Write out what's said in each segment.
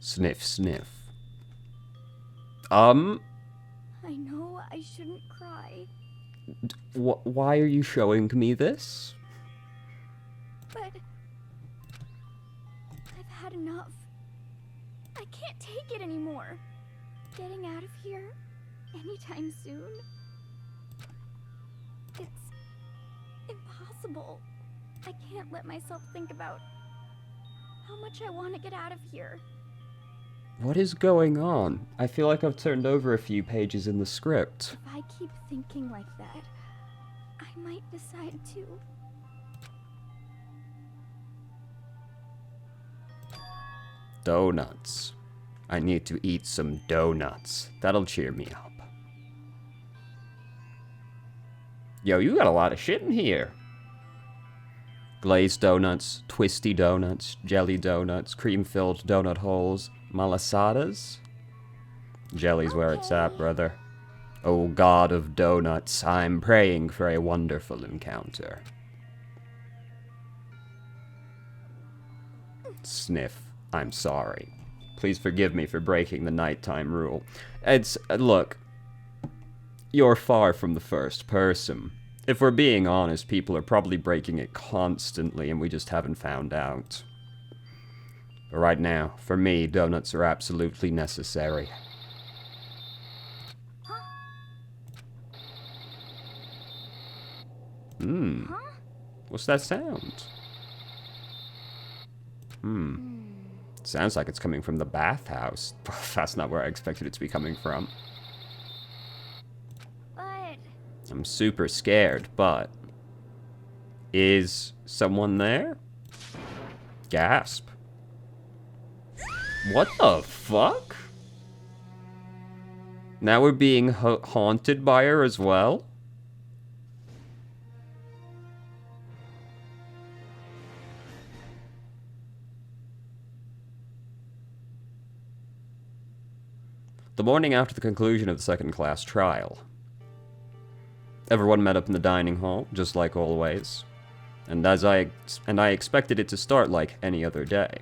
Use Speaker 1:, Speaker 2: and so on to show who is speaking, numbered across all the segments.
Speaker 1: Sniff, sniff.
Speaker 2: I know I shouldn't cry.
Speaker 1: Why are you showing me this?
Speaker 2: But I've had enough. I can't take it anymore. Getting out of here anytime soon. It's impossible. I can't let myself think about how much I want to get out of here.
Speaker 1: What is going on? I feel like I've turned over a few pages in the script.
Speaker 2: If I keep thinking like that, I might decide to.
Speaker 1: Donuts. I need to eat some donuts. That'll cheer me up. Yo, you got a lot of shit in here. Glazed donuts, twisty donuts, jelly donuts, cream-filled donut holes, malasadas. Jelly's where it's at, brother. Oh god of donuts, I'm praying for a wonderful encounter. Sniff. I'm sorry. Please forgive me for breaking the nighttime rule. Look, you're far from the first person. If we're being honest, people are probably breaking it constantly and we just haven't found out. But right now, for me, donuts are absolutely necessary. What's that sound? Sounds like it's coming from the bathhouse. That's not where I expected it to be coming from.
Speaker 2: But
Speaker 1: I'm super scared, but... Is someone there? Gasp. What the fuck? Now we're being haunted by her as well? The morning after the conclusion of the second-class trial. Everyone met up in the dining hall, just like always. And I expected it to start like any other day.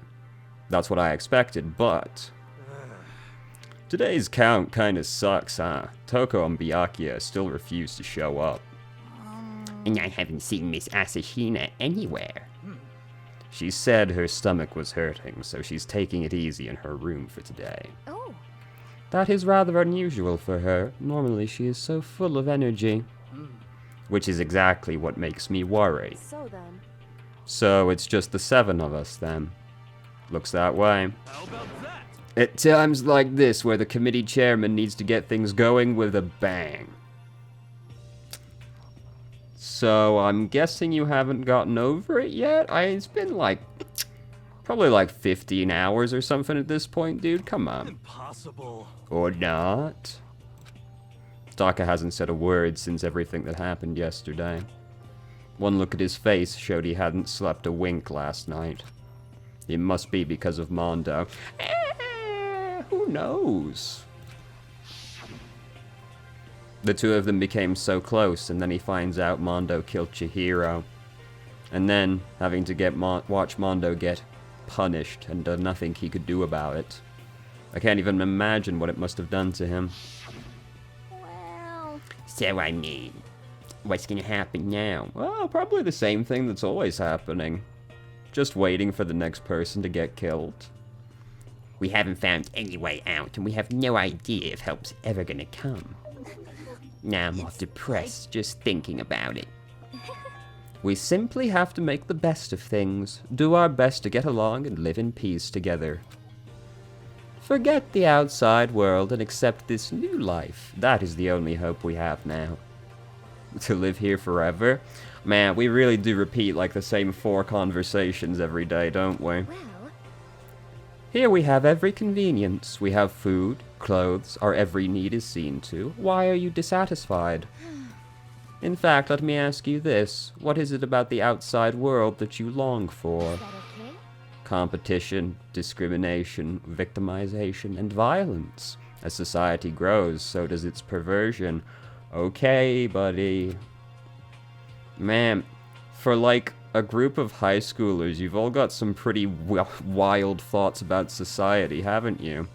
Speaker 1: That's what I expected, but... Today's count kinda sucks, huh? Toko and Byakuya still refuse to show up. And I haven't seen Miss Asashina anywhere. She said her stomach was hurting, so she's taking it easy in her room for today.
Speaker 2: oh,
Speaker 1: That is rather unusual for her. Normally she is so full of energy. Which is exactly what makes me worry.
Speaker 2: so then.
Speaker 1: So it's just the 7 of us then. Looks that way.
Speaker 3: How about that?
Speaker 1: At times like this where the committee chairman needs to get things going with a bang. So I'm guessing you haven't gotten over it yet? It's been like... probably like 15 hours or something at this point, dude. Come on.
Speaker 3: Impossible.
Speaker 1: Or not. Taka hasn't said a word since everything that happened yesterday. One look at his face showed he hadn't slept a wink last night. It must be because of Mondo. Who knows? The two of them became so close, and then he finds out Mondo killed Chihiro. And then, having to watch Mondo get punished and nothing he could do about it. I can't even imagine what it must have done to him.
Speaker 2: Well,
Speaker 1: So I mean, what's gonna happen now? Well, probably the same thing that's always happening. Just waiting for the next person to get killed. We haven't found any way out, and we have no idea if help's ever gonna come. Now I'm all depressed just thinking about it. We simply have to make the best of things, do our best to get along and live in peace together. Forget the outside world and accept this new life. That is the only hope we have now. To live here forever? Man, we really do repeat like the same 4 conversations every day, don't we?
Speaker 2: well,
Speaker 1: Here we have every convenience. We have food, clothes, our every need is seen to. Why are you dissatisfied? In fact, let me ask you this. What is it about the outside world that you long for?
Speaker 2: is that okay?
Speaker 1: Competition, discrimination, victimization, and violence. As society grows, so does its perversion. Okay, buddy. Man, for like a group of high schoolers. You've all got some pretty wild thoughts about society, haven't you?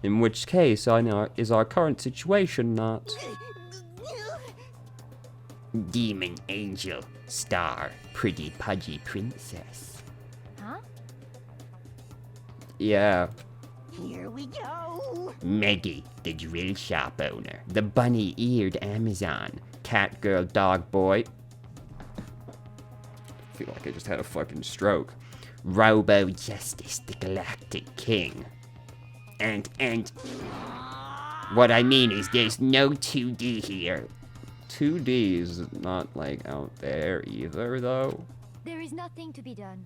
Speaker 1: In which case, I know, is our current situation not? Demon, angel, star, pretty pudgy princess.
Speaker 2: Huh?
Speaker 1: Yeah.
Speaker 3: Here we go.
Speaker 1: Meggie, the drill shop owner. The bunny-eared Amazon. Cat girl, dog boy. I feel like I just had a fucking stroke. Robo Justice, the galactic king. And what I mean is there's no 2D here. 2D is not, like, out there either, though.
Speaker 2: There is nothing to be done.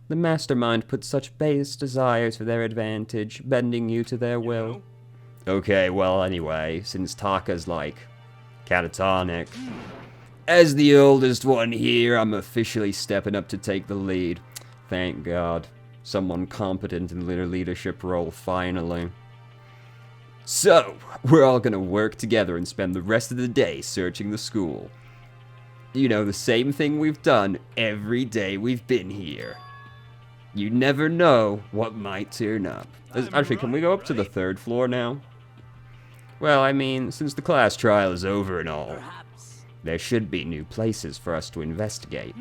Speaker 1: The mastermind puts such base desires for their advantage, bending you to their will. Okay, well, anyway, since Taka's, like, catatonic, as the oldest one here, I'm officially stepping up to take the lead. Thank God. Someone competent in their leadership role, finally. So, we're all gonna work together and spend the rest of the day searching the school. You know, the same thing we've done every day we've been here. You never know what might turn up. Actually, can we go up to the 3rd floor now? Well, I mean, since the class trial is over and all, there should be new places for us to investigate.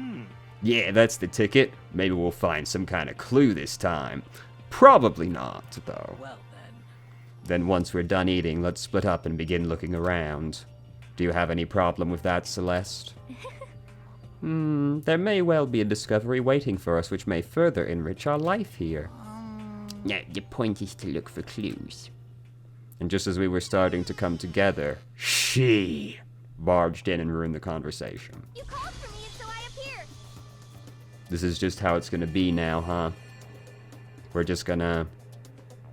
Speaker 1: Yeah, that's the ticket. Maybe we'll find some kind of clue this time. Probably not, though.
Speaker 3: Well
Speaker 1: Then once we're done eating, let's split up and begin looking around. Do you have any problem with that, Celeste? There may well be a discovery waiting for us which may further enrich our life here. No, the point is to look for clues. And just as we were starting to come together, she barged in and ruined the conversation.
Speaker 2: You called for me and so I appeared.
Speaker 1: This is just how it's gonna be now, huh? We're just gonna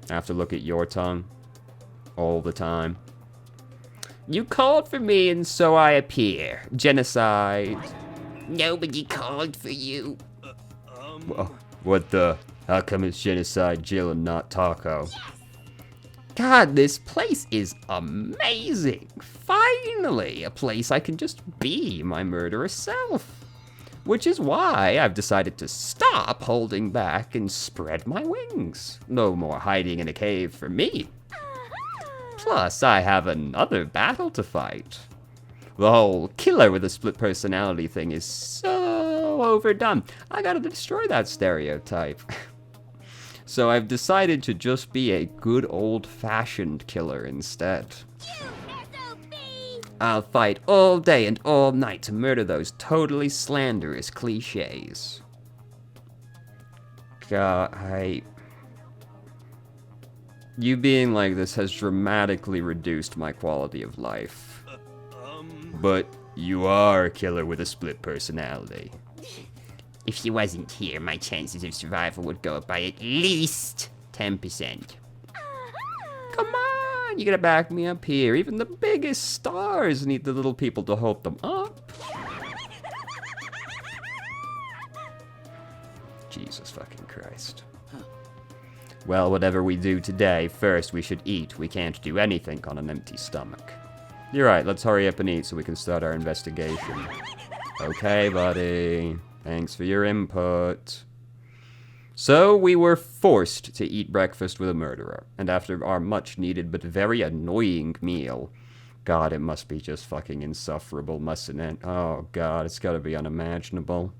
Speaker 1: have to look at your tongue all the time. You called for me and so I appear. Genocide. Nobody called for you. What the? How come it's Genocide Jill and not Taco? God, this place is amazing. Finally, a place I can just be my murderous self. Which is why I've decided to stop holding back and spread my wings. No more hiding in a cave for me. Plus, I have another battle to fight. The whole killer with a split personality thing is so overdone. I gotta destroy that stereotype. So I've decided to just be a good old-fashioned killer instead. I'll fight all day and all night to murder those totally slanderous cliches. God, you being like this has dramatically reduced my quality of life. But you are a killer with a split personality. If she wasn't here, my chances of survival would go up by at least 10%. Come on, you gotta back me up here. Even the biggest stars need the little people to hold them up. Jesus fucking Christ. Well, whatever we do today, first we should eat. We can't do anything on an empty stomach. You're right, let's hurry up and eat so we can start our investigation. Okay, buddy. Thanks for your input. So, we were forced to eat breakfast with a murderer, and after our much-needed but very annoying meal... God, it must be just fucking insufferable, mustn't it? Oh, God, it's gotta be unimaginable.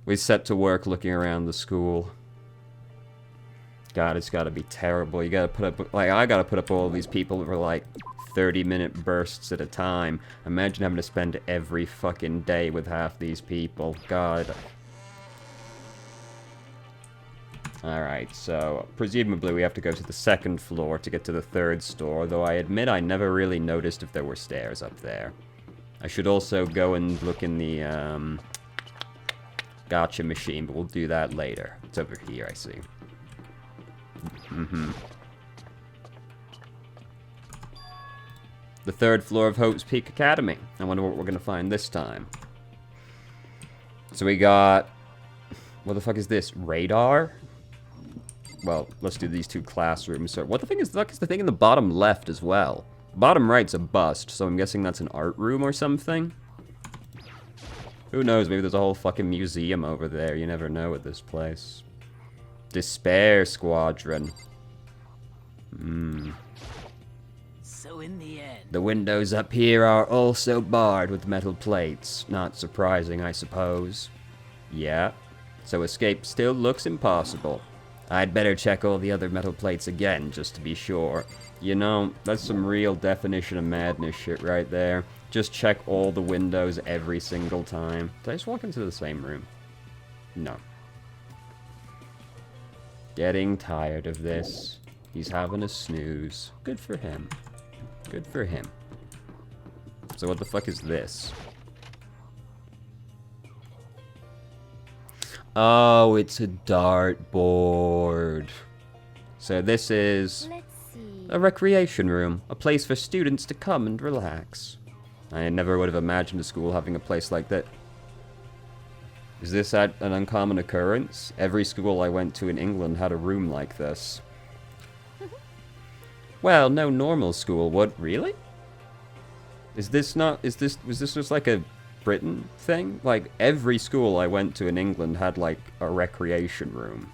Speaker 1: We set to work looking around the school. God, it's gotta be terrible. You gotta put up... Like, I gotta put up all these people for, like, 30-minute bursts at a time. Imagine having to spend every fucking day with half these people. God. Alright, so presumably we have to go to the 2nd floor to get to the 3rd store, though I admit I never really noticed if there were stairs up there. I should also go and look in the, gotcha machine, but we'll do that later. It's over here, I see. The 3rd floor of Hope's Peak Academy. I wonder what we're gonna find this time. So we got... What the fuck is this? Radar? Well, let's do these 2 classrooms. So what the fuck is the thing in the bottom left as well? Bottom right's a bust, so I'm guessing that's an art room or something? Who knows, maybe there's a whole fucking museum over there. You never know with this place. Despair Squadron.
Speaker 3: So in the end,
Speaker 1: The windows up here are also barred with metal plates. Not surprising, I suppose. Yeah. So escape still looks impossible. I'd better check all the other metal plates again, just to be sure. You know, that's some real definition of madness shit right there. Just check all the windows every single time. Did I just walk into the same room? No. Getting tired of this. He's having a snooze. Good for him. Good for him. So what the fuck is this? Oh, it's a dartboard. So this is
Speaker 2: Let's see.
Speaker 1: a recreation room, a place for students to come and relax. I never would have imagined a school having a place like that. Is this an uncommon occurrence? Every school I went to in England had a room like this. Well, no normal school would. Really? Was this just like a Britain thing? Like, every school I went to in England had, like, a recreation room.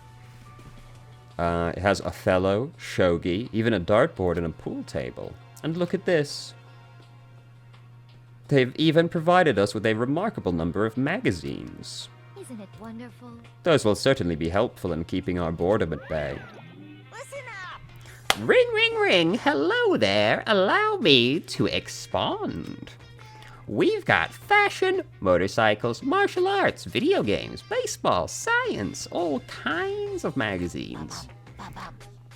Speaker 1: It has Othello, shogi, even a dartboard and a pool table. And look at this. They've even provided us with a remarkable number of magazines.
Speaker 2: Isn't it wonderful?
Speaker 1: Those will certainly be helpful in keeping our boredom at bay.
Speaker 3: listen up.
Speaker 1: Ring, ring, ring. Hello there. Allow me to expound. We've got fashion, motorcycles, martial arts, video games, baseball, science, all kinds of magazines.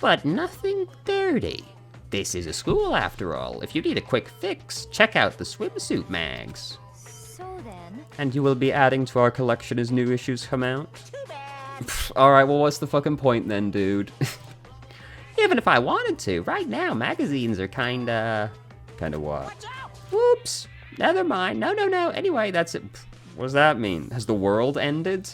Speaker 1: But nothing dirty. This is a school after all. If you need a quick fix, check out the swimsuit mags.
Speaker 2: So then,
Speaker 1: And you will be adding to our collection as new issues come out?
Speaker 3: Too bad.
Speaker 1: Alright, well what's the fucking point then, dude? Even if I wanted to, right now magazines are kinda what?
Speaker 3: Watch out.
Speaker 1: Whoops! Never mind. No. Anyway, that's it. What does that mean? Has the world ended?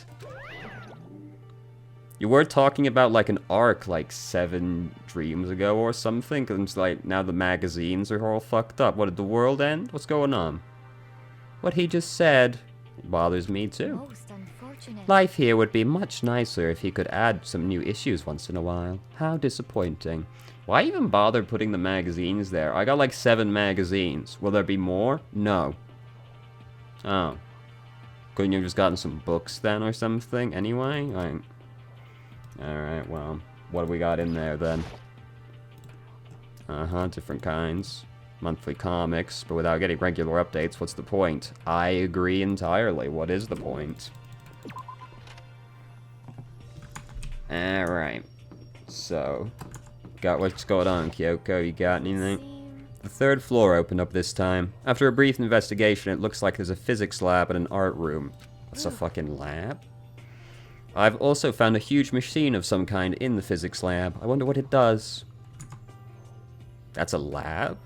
Speaker 1: You were talking about like an arc like 7 dreams ago or something, and it's like now the magazines are all fucked up. What, did the world end? What's going on? What he just said bothers me too.
Speaker 2: most unfortunate.
Speaker 1: Life here would be much nicer if he could add some new issues once in a while. How disappointing. Why even bother putting the magazines there? I got like 7 magazines. Will there be more? No. Oh. Couldn't you have just gotten some books then or something? Anyway? Alright, well. What do we got in there then? Different kinds. Monthly comics, but without getting regular updates, what's the point? I agree entirely. What is the point? Alright. So, got what's going on, Kyoko? You got anything? The 3rd floor opened up this time. After a brief investigation, it looks like there's a physics lab and an art room. What's a fucking lab? I've also found a huge machine of some kind in the physics lab. I wonder what it does. That's a lab?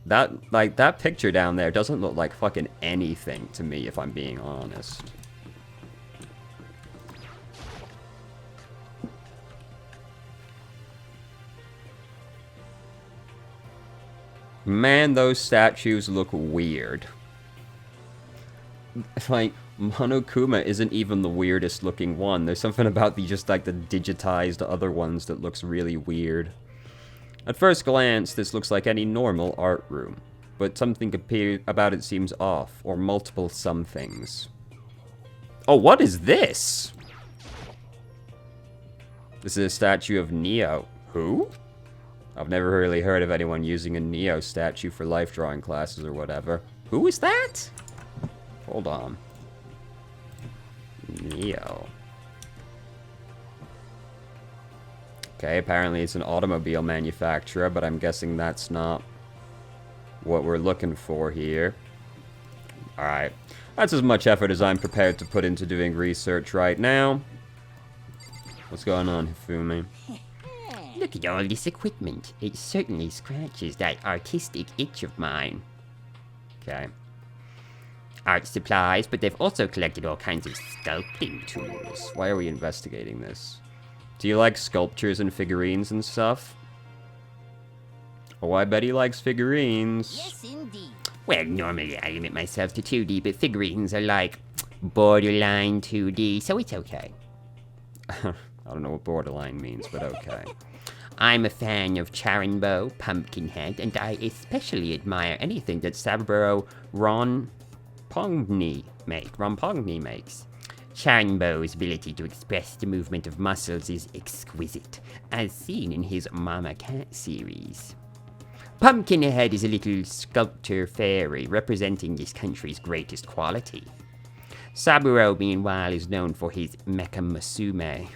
Speaker 1: That picture down there doesn't look like fucking anything to me, if I'm being honest. Man, those statues look weird. Like, Monokuma isn't even the weirdest looking one. There's something about the digitized other ones that looks really weird. At first glance, this looks like any normal art room, but something about it seems off, or multiple somethings. Oh, what is this? This is a statue of Neo. Who? I've never really heard of anyone using a Neo statue for life drawing classes or whatever. Who is that? Hold on. Neo. Okay, apparently it's an automobile manufacturer, but I'm guessing that's not what we're looking for here. Alright. That's as much effort as I'm prepared to put into doing research right now. What's going on, Hifumi?
Speaker 4: Look at all this equipment. It certainly scratches that artistic itch of mine.
Speaker 1: Okay.
Speaker 4: Art supplies, but they've also collected all kinds of sculpting tools.
Speaker 1: Why are we investigating this? Do you like sculptures and figurines and stuff? Oh, I bet he likes figurines.
Speaker 3: Yes, indeed.
Speaker 4: Well, normally I limit myself to 2D, but figurines are like borderline 2D, so it's okay.
Speaker 1: I don't know what borderline means, but okay.
Speaker 4: I'm a fan of Charinbo, Pumpkinhead, and I especially admire anything that Saburo Ronpongni makes. Charinbo's ability to express the movement of muscles is exquisite, as seen in his Mama Cat series. Pumpkinhead is a little sculptor fairy representing this country's greatest quality. Saburo, meanwhile, is known for his Mecha-Musume,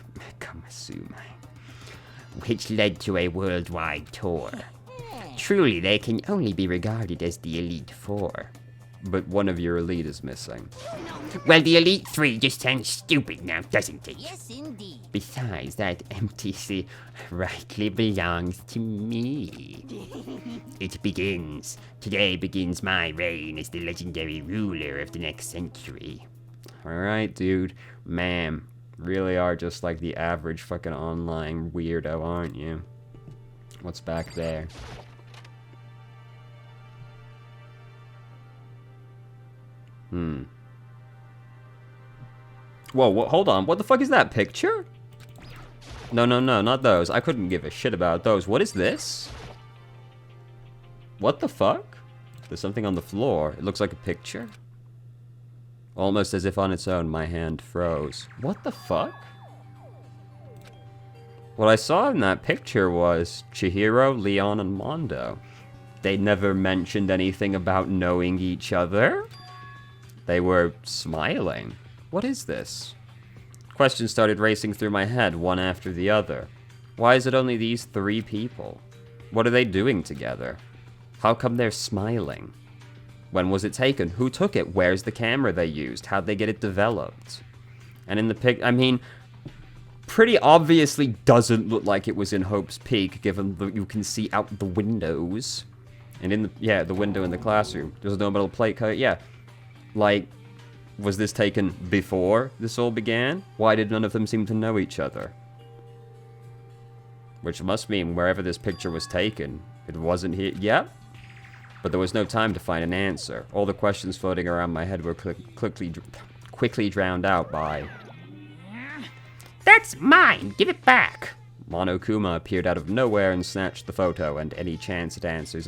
Speaker 4: which led to a worldwide tour. Truly, they can only be regarded as the Elite Four.
Speaker 1: But one of your elite is missing.
Speaker 4: Well, the Elite Three just sounds stupid now, doesn't it?
Speaker 3: Yes, indeed.
Speaker 4: Besides, that MTC rightly belongs to me. Today begins my reign as the legendary ruler of the next century.
Speaker 1: Alright, dude. Ma'am. Really are just like the average fucking online weirdo, aren't you? What's back there? Whoa, hold on. What the fuck is that picture? No, not those. I couldn't give a shit about those. What is this? What the fuck? There's something on the floor. It looks like a picture. Almost as if on its own, my hand froze. What the fuck? What I saw in that picture was Chihiro, Leon, and Mondo. They never mentioned anything about knowing each other. They were smiling. What is this? Questions started racing through my head, one after the other. Why is it only these 3 people? What are they doing together? How come they're smiling? When was it taken? Who took it? Where's the camera they used? How'd they get it developed? And in the pic, I mean, pretty obviously doesn't look like it was in Hope's Peak, given that you can see out the windows. And in the window in the classroom. There's no metal plate cut. Yeah. Like, was this taken before this all began? Why did none of them seem to know each other? Which must mean wherever this picture was taken, it wasn't here. Yep. But there was no time to find an answer. All the questions floating around my head were quickly drowned out by...
Speaker 4: That's mine! Give it back!
Speaker 1: Monokuma appeared out of nowhere and snatched the photo, and any chance at answers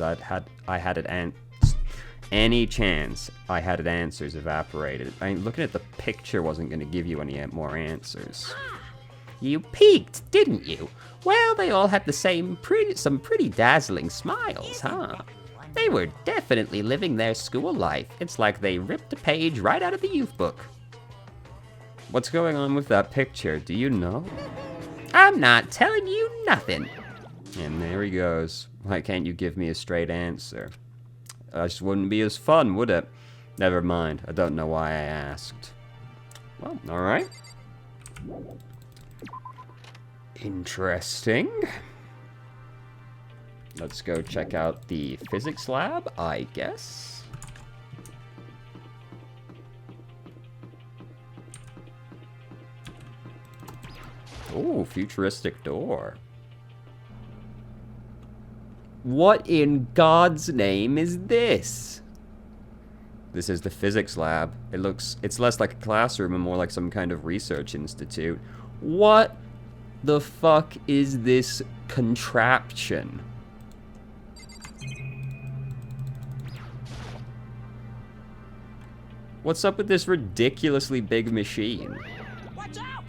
Speaker 1: any chance I had at answers evaporated. I mean, looking at the picture wasn't going to give you any more answers.
Speaker 4: You peeked, didn't you? Well, they all had the same some pretty dazzling smiles, huh? They were definitely living their school life. It's like they ripped a page right out of the youth book.
Speaker 1: What's going on with that picture? Do you know?
Speaker 4: I'm not telling you nothing.
Speaker 1: And there he goes. Why can't you give me a straight answer? That just wouldn't be as fun, would it? Never mind. I don't know why I asked. Well, alright. Interesting. Let's go check out the physics lab, I guess. Ooh, futuristic door. What in God's name is this? This is the physics lab. It's less like a classroom and more like some kind of research institute. What the fuck is this contraption? What's up with this ridiculously big machine?
Speaker 3: Watch out!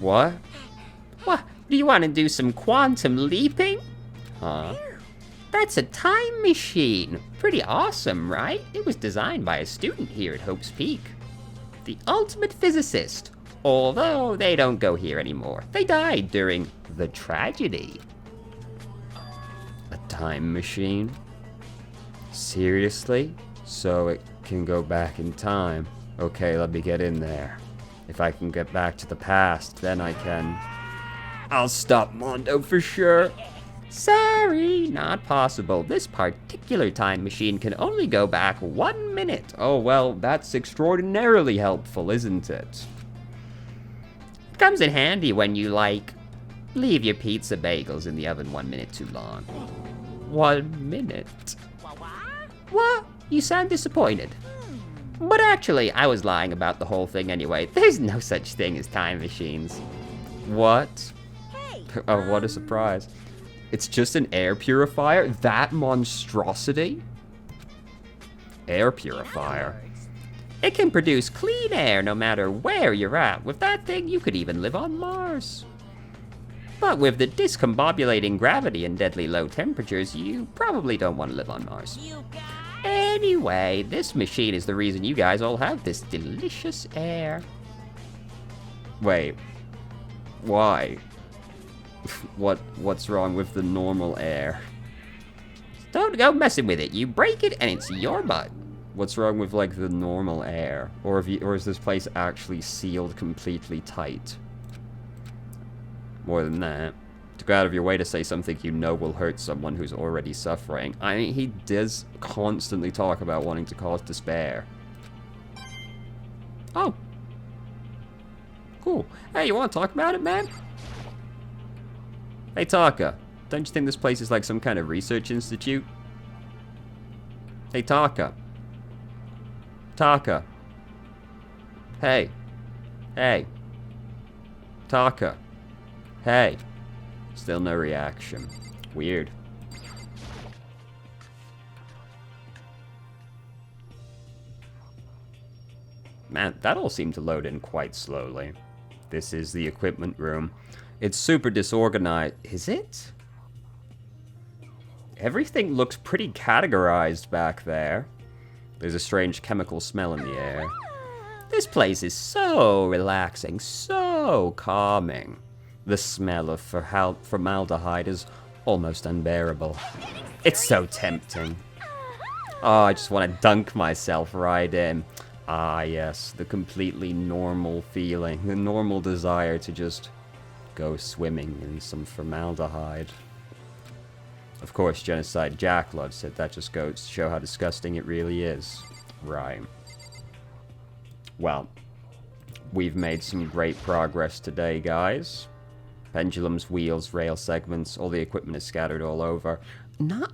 Speaker 1: What?
Speaker 4: What? Do you want to do some quantum leaping?
Speaker 1: Huh?
Speaker 4: That's a time machine. Pretty awesome, right? It was designed by a student here at Hope's Peak. The ultimate physicist. Although they don't go here anymore. They died during the tragedy.
Speaker 1: A time machine? Seriously? So it can go back in time. Okay, let me get in there. If I can get back to the past, then I can... I'll stop Mondo for sure.
Speaker 4: Sorry, not possible. This particular time machine can only go back 1 minute.
Speaker 1: Oh, well, that's extraordinarily helpful, isn't it?
Speaker 4: Comes in handy when you, like, leave your pizza bagels in the oven 1 minute too long.
Speaker 1: 1 minute.
Speaker 3: What?
Speaker 4: What? You sound disappointed. But actually, I was lying about the whole thing anyway. There's no such thing as time machines.
Speaker 1: What?
Speaker 3: Hey,
Speaker 1: Oh, what a surprise. It's just an air purifier? That monstrosity? Air purifier.
Speaker 4: It can produce clean air no matter where you're at. With that thing, you could even live on Mars. But with the discombobulating gravity and deadly low temperatures, you probably don't want to live on Mars.
Speaker 3: you guys.
Speaker 4: Anyway, this machine is the reason you guys all have this delicious air.
Speaker 1: Wait. Why? What's wrong with the normal air?
Speaker 4: Don't go messing with it. You break it and it's your butt.
Speaker 1: What's wrong with, like, the normal air? Or is this place actually sealed completely tight? More than that, to go out of your way to say something you know will hurt someone who's already suffering. I mean, he does constantly talk about wanting to cause despair. Oh. Cool. Hey, you want to talk about it, man? Hey, Taka. Don't you think this place is like some kind of research institute? Hey, Taka. Taka. Hey. Hey. Taka. Hey. Still no reaction. Weird. Man, that all seemed to load in quite slowly. This is the equipment room. It's super disorganized. Is it? Everything looks pretty categorized back there. There's a strange chemical smell in the air. This place is so relaxing, so calming. The smell of formaldehyde is almost unbearable. It's so tempting. Oh, I just want to dunk myself right in. Ah, yes, the completely normal feeling, the normal desire to just go swimming in some formaldehyde. Of course, Genocide Jacklove said that just goes to show how disgusting it really is. Right. Well, we've made some great progress today, guys. Pendulums, wheels, rail segments, all the equipment is scattered all over. Not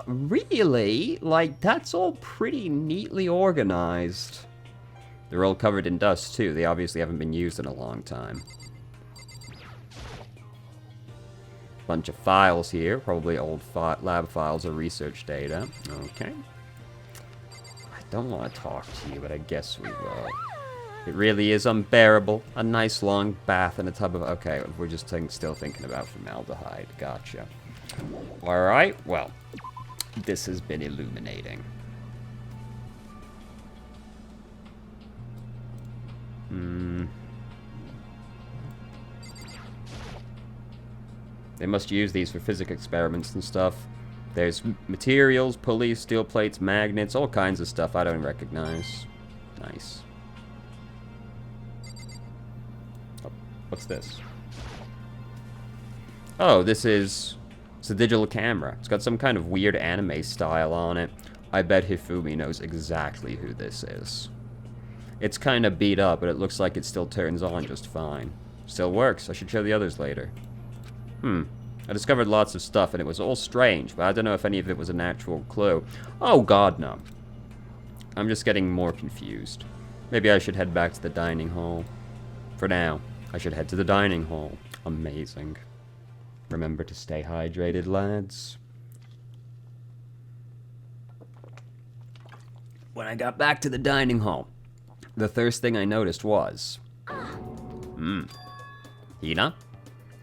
Speaker 1: really. Like, that's all pretty neatly organized. They're all covered in dust, too. They obviously haven't been used in a long time. Bunch of files here, probably old lab files or research data. Okay. I don't want to talk to you, but I guess we will. It really is unbearable. A nice long bath in a tub of... Okay, we're just still thinking about formaldehyde. Gotcha. Alright, well. This has been illuminating. They must use these for physics experiments and stuff. There's materials, pulleys, steel plates, magnets, all kinds of stuff I don't recognize. Nice. Oh, what's this? Oh, it's a digital camera. It's got some kind of weird anime style on it. I bet Hifumi knows exactly who this is. It's kind of beat up, but it looks like it still turns on just fine. Still works. I should show the others later. I discovered lots of stuff, and it was all strange, but I don't know if any of it was an actual clue. Oh, God, no. I'm just getting more confused. Maybe I should head back to the dining hall. For now, I should head to the dining hall. Amazing. Remember to stay hydrated, lads. When I got back to the dining hall, the first thing I noticed was... Hina?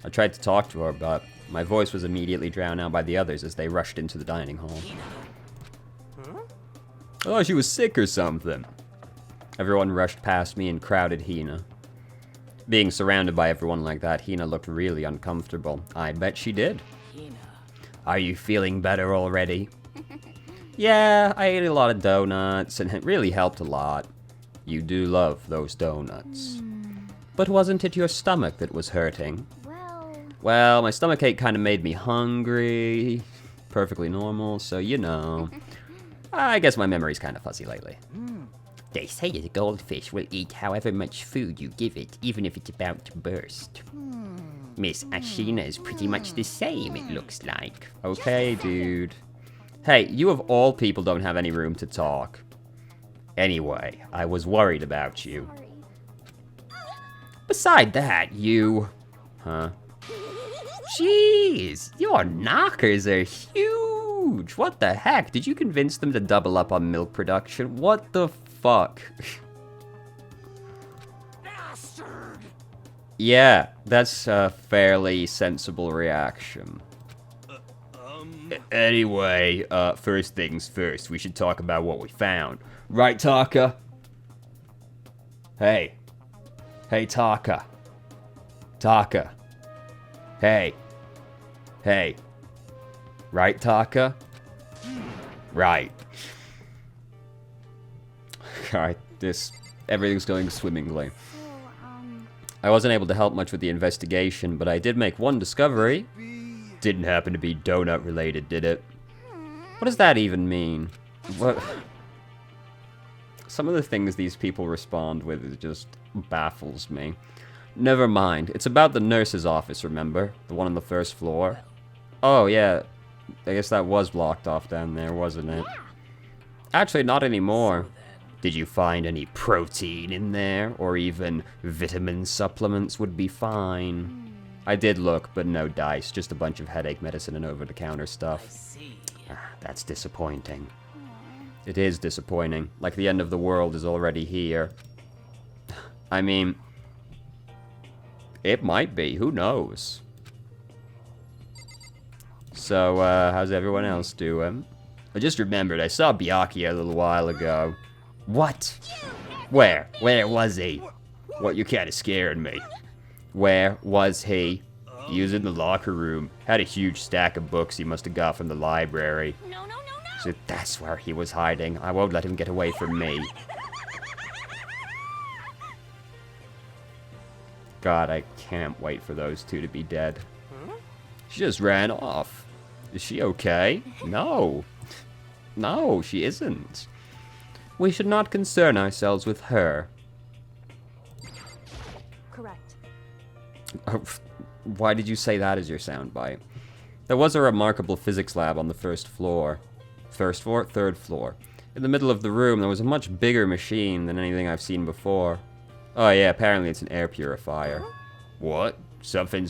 Speaker 1: I tried to talk to her, but my voice was immediately drowned out by the others as they rushed into the dining hall. Oh, she was sick or something. Everyone rushed past me and crowded Hina. Being surrounded by everyone like that, Hina looked really uncomfortable. I bet she did.
Speaker 3: Hina.
Speaker 1: Are you feeling better already? Yeah, I ate a lot of donuts, and it really helped a lot. You do love those donuts. But wasn't it your stomach that was hurting? Well, my stomachache kind of made me hungry. Perfectly normal, so you know. I guess my memory's kind of fuzzy lately.
Speaker 4: They say the goldfish will eat however much food you give it, even if it's about to burst. Miss Ashina is pretty much the same, it looks like.
Speaker 1: Okay, dude. Hey, you of all people don't have any room to talk. Anyway, I was worried about you.
Speaker 2: Sorry.
Speaker 1: Beside that, you... Huh? Jeez, your knockers are huge. What the heck? Did you convince them to double up on milk production? What the fuck?
Speaker 3: Bastard!
Speaker 1: Yeah, that's a fairly sensible reaction. Anyway, first things first, we should talk about what we found. Right, Taka? Hey. Hey, Taka. Taka. Hey. Hey. Right, Taka? Right. Alright, everything's going swimmingly.
Speaker 2: So,
Speaker 1: I wasn't able to help much with the investigation, but I did make one discovery. Didn't happen to be donut related, did it? What does that even mean? What? Some of the things these people respond with is just baffles me. Never mind. It's about the nurse's office, remember? The one on the first floor? Oh, yeah. I guess that was blocked off down there, wasn't it? Actually, not anymore. Did you find any protein in there? Or even vitamin supplements would be fine. I did look, but no dice. Just a bunch of headache medicine and over-the-counter
Speaker 3: I
Speaker 1: stuff.
Speaker 3: see.
Speaker 1: That's disappointing. It is disappointing. Like the end of the world is already here. I mean, it might be. Who knows? So, how's everyone else doing? I just remembered I saw Byakuya a little while ago. What? Where? Where was he? What, you kinda scared me. Where was he? He was in the locker room. Had a huge stack of books he must have got from the library.
Speaker 2: no.
Speaker 1: So that's where he was hiding. I won't let him get away from me. God, I can't wait for those two to be dead. She just ran off. Is she okay? No. No, she isn't. We should not concern ourselves with her.
Speaker 5: Correct.
Speaker 1: Why did you say that as your soundbite? There was a remarkable physics lab on the first floor. First floor? Third floor. In the middle of the room, there was a much bigger machine than anything I've seen before. Oh yeah, apparently it's an air purifier. What? Something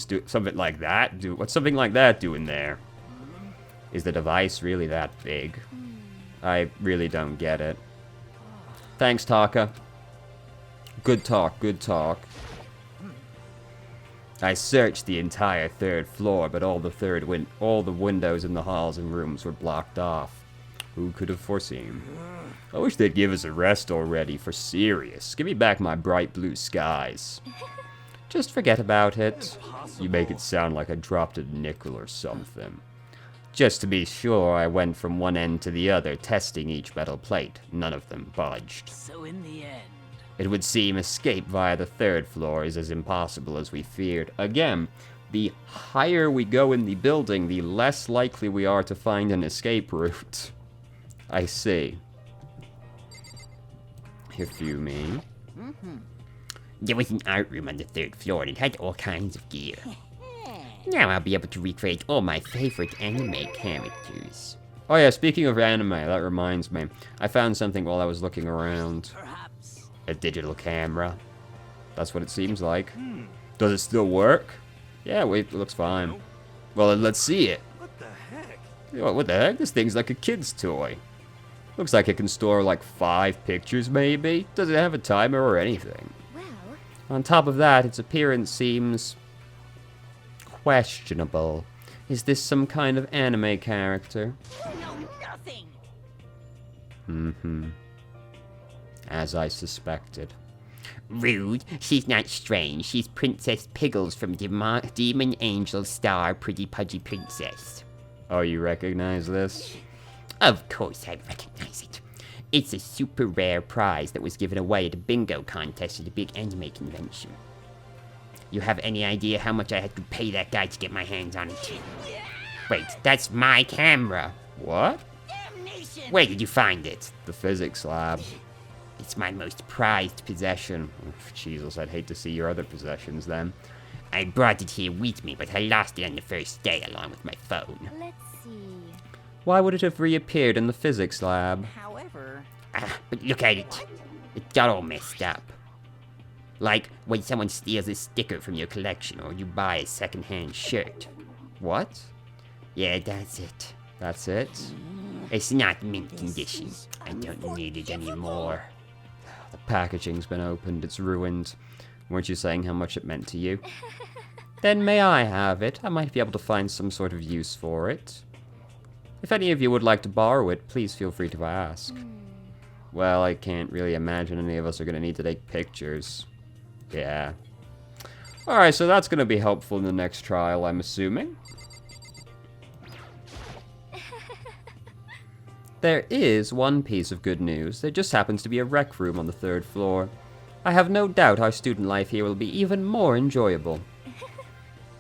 Speaker 1: like that? What's something like that doing there? Is the device really that big? I really don't get it. Thanks, Taka. Good talk, good talk. I searched the entire third floor, but all the windows in the halls and rooms were blocked off. Who could have foreseen? I wish they'd give us a rest already, for serious. Give me back my bright blue skies. Just forget about it. You make it sound like I dropped a nickel or something. Just to be sure, I went from one end to the other, testing each metal plate. None of them budged.
Speaker 3: So in the end,
Speaker 1: It would seem escape via the third floor is as impossible as we feared. Again, the higher we go in the building, the less likely we are to find an escape route. I see. If you mean.
Speaker 4: There was an art room on the third floor and it had all kinds of gear. Now I'll be able to recreate all my favorite anime characters.
Speaker 1: Oh yeah, speaking of anime, that reminds me. I found something while I was looking around.
Speaker 3: perhaps.
Speaker 1: A digital camera. That's what it seems like. Does it still work? Yeah, wait, it looks fine. Well, then let's see it.
Speaker 6: What the heck?
Speaker 1: What the heck? This thing's like a kid's toy. Looks like it can store like 5 pictures, maybe. Does it have a timer or anything?
Speaker 2: Well,
Speaker 1: On top of that, its appearance seems questionable. Is this some kind of anime character?
Speaker 3: No, nothing.
Speaker 1: As I suspected.
Speaker 4: Rude. She's not strange. She's Princess Piggles from Demon Angel Star Pretty Pudgy Princess.
Speaker 1: Oh, you recognize this?
Speaker 4: Of course I recognize it. It's a super rare prize that was given away at a bingo contest at a big anime convention. You have any idea how much I had to pay that guy to get my hands on it? Wait, that's my camera.
Speaker 1: What?
Speaker 3: Damnation.
Speaker 4: Where did you find it?
Speaker 1: The physics lab.
Speaker 4: It's my most prized possession.
Speaker 1: Jesus, I'd hate to see your other possessions then.
Speaker 4: I brought it here with me, but I lost it on the first day along with my phone.
Speaker 2: let's see.
Speaker 1: Why would it have reappeared in the physics lab?
Speaker 3: However,
Speaker 4: I But look at it. It got all messed up. Like when someone steals a sticker from your collection or you buy a second-hand shirt.
Speaker 1: What?
Speaker 4: Yeah, that's it.
Speaker 1: That's it?
Speaker 4: It's not mint condition. I don't need it anymore.
Speaker 1: The packaging's been opened, it's ruined. Weren't you saying how much it meant to you? Then may I have it? I might be able to find some sort of use for it. If any of you would like to borrow it, please feel free to ask. Well, I can't really imagine any of us are going to need to take pictures. Yeah. Alright, so that's going to be helpful in the next trial, I'm assuming. There is one piece of good news. There just happens to be a rec room on the 3rd floor. I have no doubt our student life here will be even more enjoyable.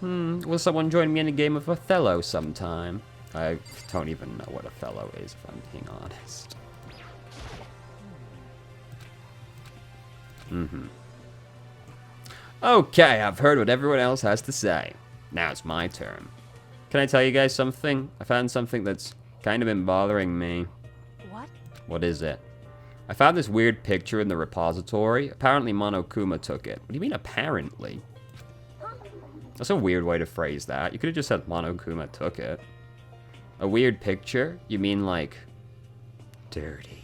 Speaker 1: Will someone join me in a game of Othello sometime? I don't even know what Othello is, if I'm being honest. Okay, I've heard what everyone else has to say. Now it's my turn. Can I tell you guys something? I found something that's kind of been bothering me.
Speaker 3: What?
Speaker 1: What is it? I found this weird picture in the repository. Apparently Monokuma took it. What do you mean apparently? That's a weird way to phrase that. You could have just said Monokuma took it. A weird picture? You mean like dirty?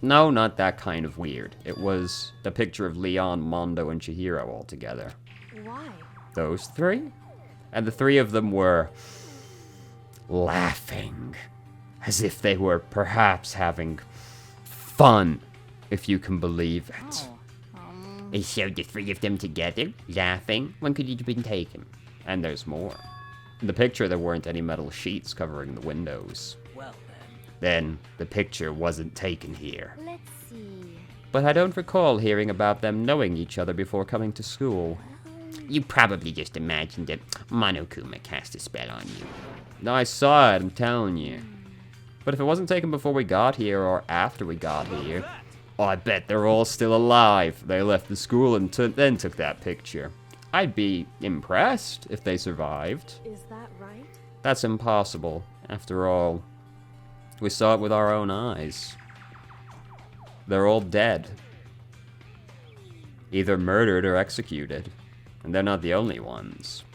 Speaker 1: No, not that kind of weird. It was a picture of Leon, Mondo, and Chihiro all together.
Speaker 3: Why?
Speaker 1: Those three? And the three of them were laughing, as if they were perhaps having fun, if you can believe it.
Speaker 4: They showed the three of them together, laughing. When could it have been taken?
Speaker 1: And there's more. In the picture, there weren't any metal sheets covering the windows.
Speaker 3: Well
Speaker 1: Then, the picture wasn't taken here.
Speaker 2: Let's see.
Speaker 1: But I don't recall hearing about them knowing each other before coming to school.
Speaker 4: You probably just imagined that Monokuma cast a spell on you.
Speaker 1: No, I saw it, I'm telling you. But if it wasn't taken before we got here or after we got here, I bet they're all still alive. They left the school and then took that picture. I'd be impressed if they survived.
Speaker 3: Is that right?
Speaker 1: That's impossible. After all, we saw it with our own eyes. They're all dead. Either murdered or executed. And they're not the only ones.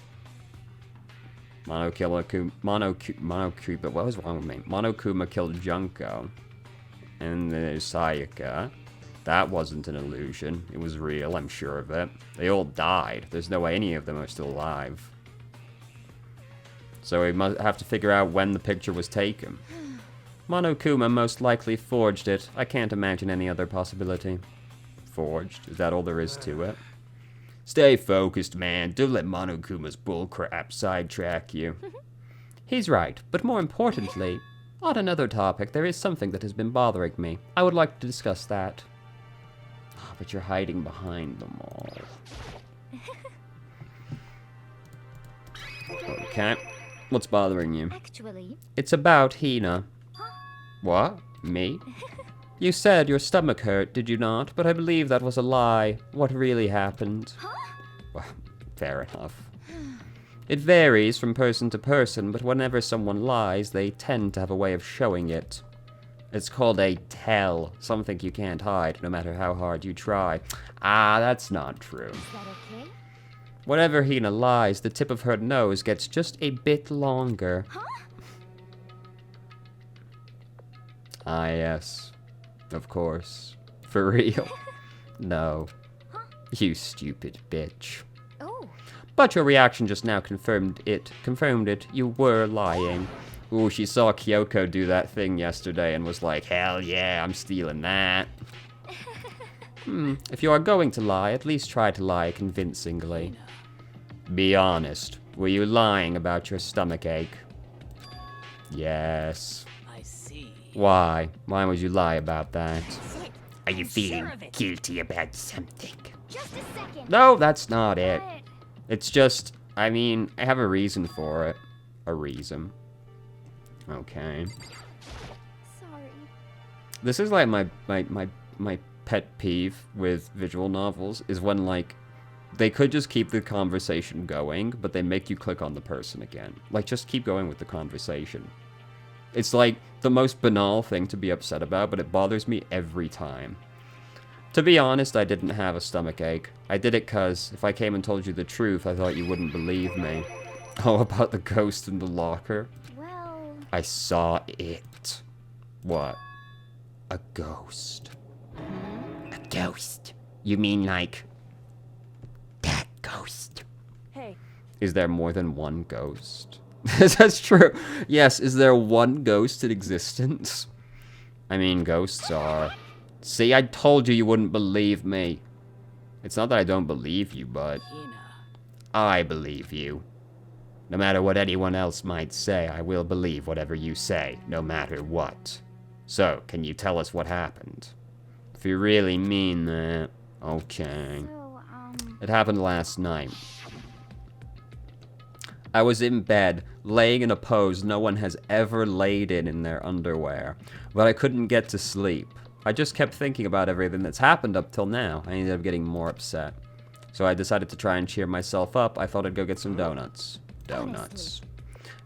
Speaker 1: What was wrong with me? Monokuma killed Junko. And there's Sayaka. That wasn't an illusion. It was real, I'm sure of it. They all died. There's no way any of them are still alive. So we must have to figure out when the picture was taken. Monokuma most likely forged it. I can't imagine any other possibility. Forged? Is that all there is to it? Stay focused, man. Don't let Monokuma's bullcrap sidetrack you. He's right, but more importantly, on another topic, there is something that has been bothering me. I would like to discuss that. Oh, but you're hiding behind them all. Okay. What's bothering you?
Speaker 2: Actually,
Speaker 1: It's about Hina. What? Me? You said your stomach hurt, did you not? But I believe that was a lie. What really happened? Well, fair enough. It varies from person to person, but whenever someone lies, they tend to have a way of showing it. It's called a tell, something you can't hide, no matter how hard you try. Ah, that's not true.
Speaker 2: is that okay?
Speaker 1: Whenever Hina lies, the tip of her nose gets just a bit longer. Ah, yes. Of course. For real. No. You stupid bitch.
Speaker 2: Oh,
Speaker 1: But your reaction just now confirmed it. You were lying. Ooh, she saw Kyoko do that thing yesterday and was like, hell yeah, I'm stealing that. If you are going to lie, at least try to lie convincingly. Be honest. Were you lying about your stomachache? Yes.
Speaker 3: I see.
Speaker 1: Why? Why would you lie about that?
Speaker 4: Are you
Speaker 3: I'm
Speaker 4: feeling
Speaker 3: sure of it.
Speaker 4: guilty about something?
Speaker 2: just a second.
Speaker 1: No, that's not it.
Speaker 2: But
Speaker 1: It's just, I mean, I have a reason for it. A reason. Okay.
Speaker 2: sorry.
Speaker 1: This is like my pet peeve with visual novels, is when, like, they could just keep the conversation going, but they make you click on the person again. Like, just keep going with the conversation. It's like the most banal thing to be upset about, but it bothers me every time. To be honest, I didn't have a stomach ache. I did it cause if I came and told you the truth, I thought you wouldn't believe me. Oh, about the ghost in the locker?
Speaker 2: Well,
Speaker 1: I saw it. What? A ghost.
Speaker 4: A ghost? You mean like that ghost?
Speaker 3: Hey,
Speaker 1: Is there more than one ghost? That's true. Yes, is there one ghost in existence? I mean, ghosts are... See, I told you you wouldn't believe me. It's not that I don't believe you, but...
Speaker 3: Hina.
Speaker 1: I believe you. No matter what anyone else might say, I will believe whatever you say, no matter what. So, can you tell us what happened? If you really mean that... Okay.
Speaker 2: so,
Speaker 1: It happened last night. I was in bed, laying in a pose no one has ever laid in their underwear, but I couldn't get to sleep. I just kept thinking about everything that's happened up till now. I ended up getting more upset. So I decided to try and cheer myself up. I thought I'd go get some donuts. Donuts.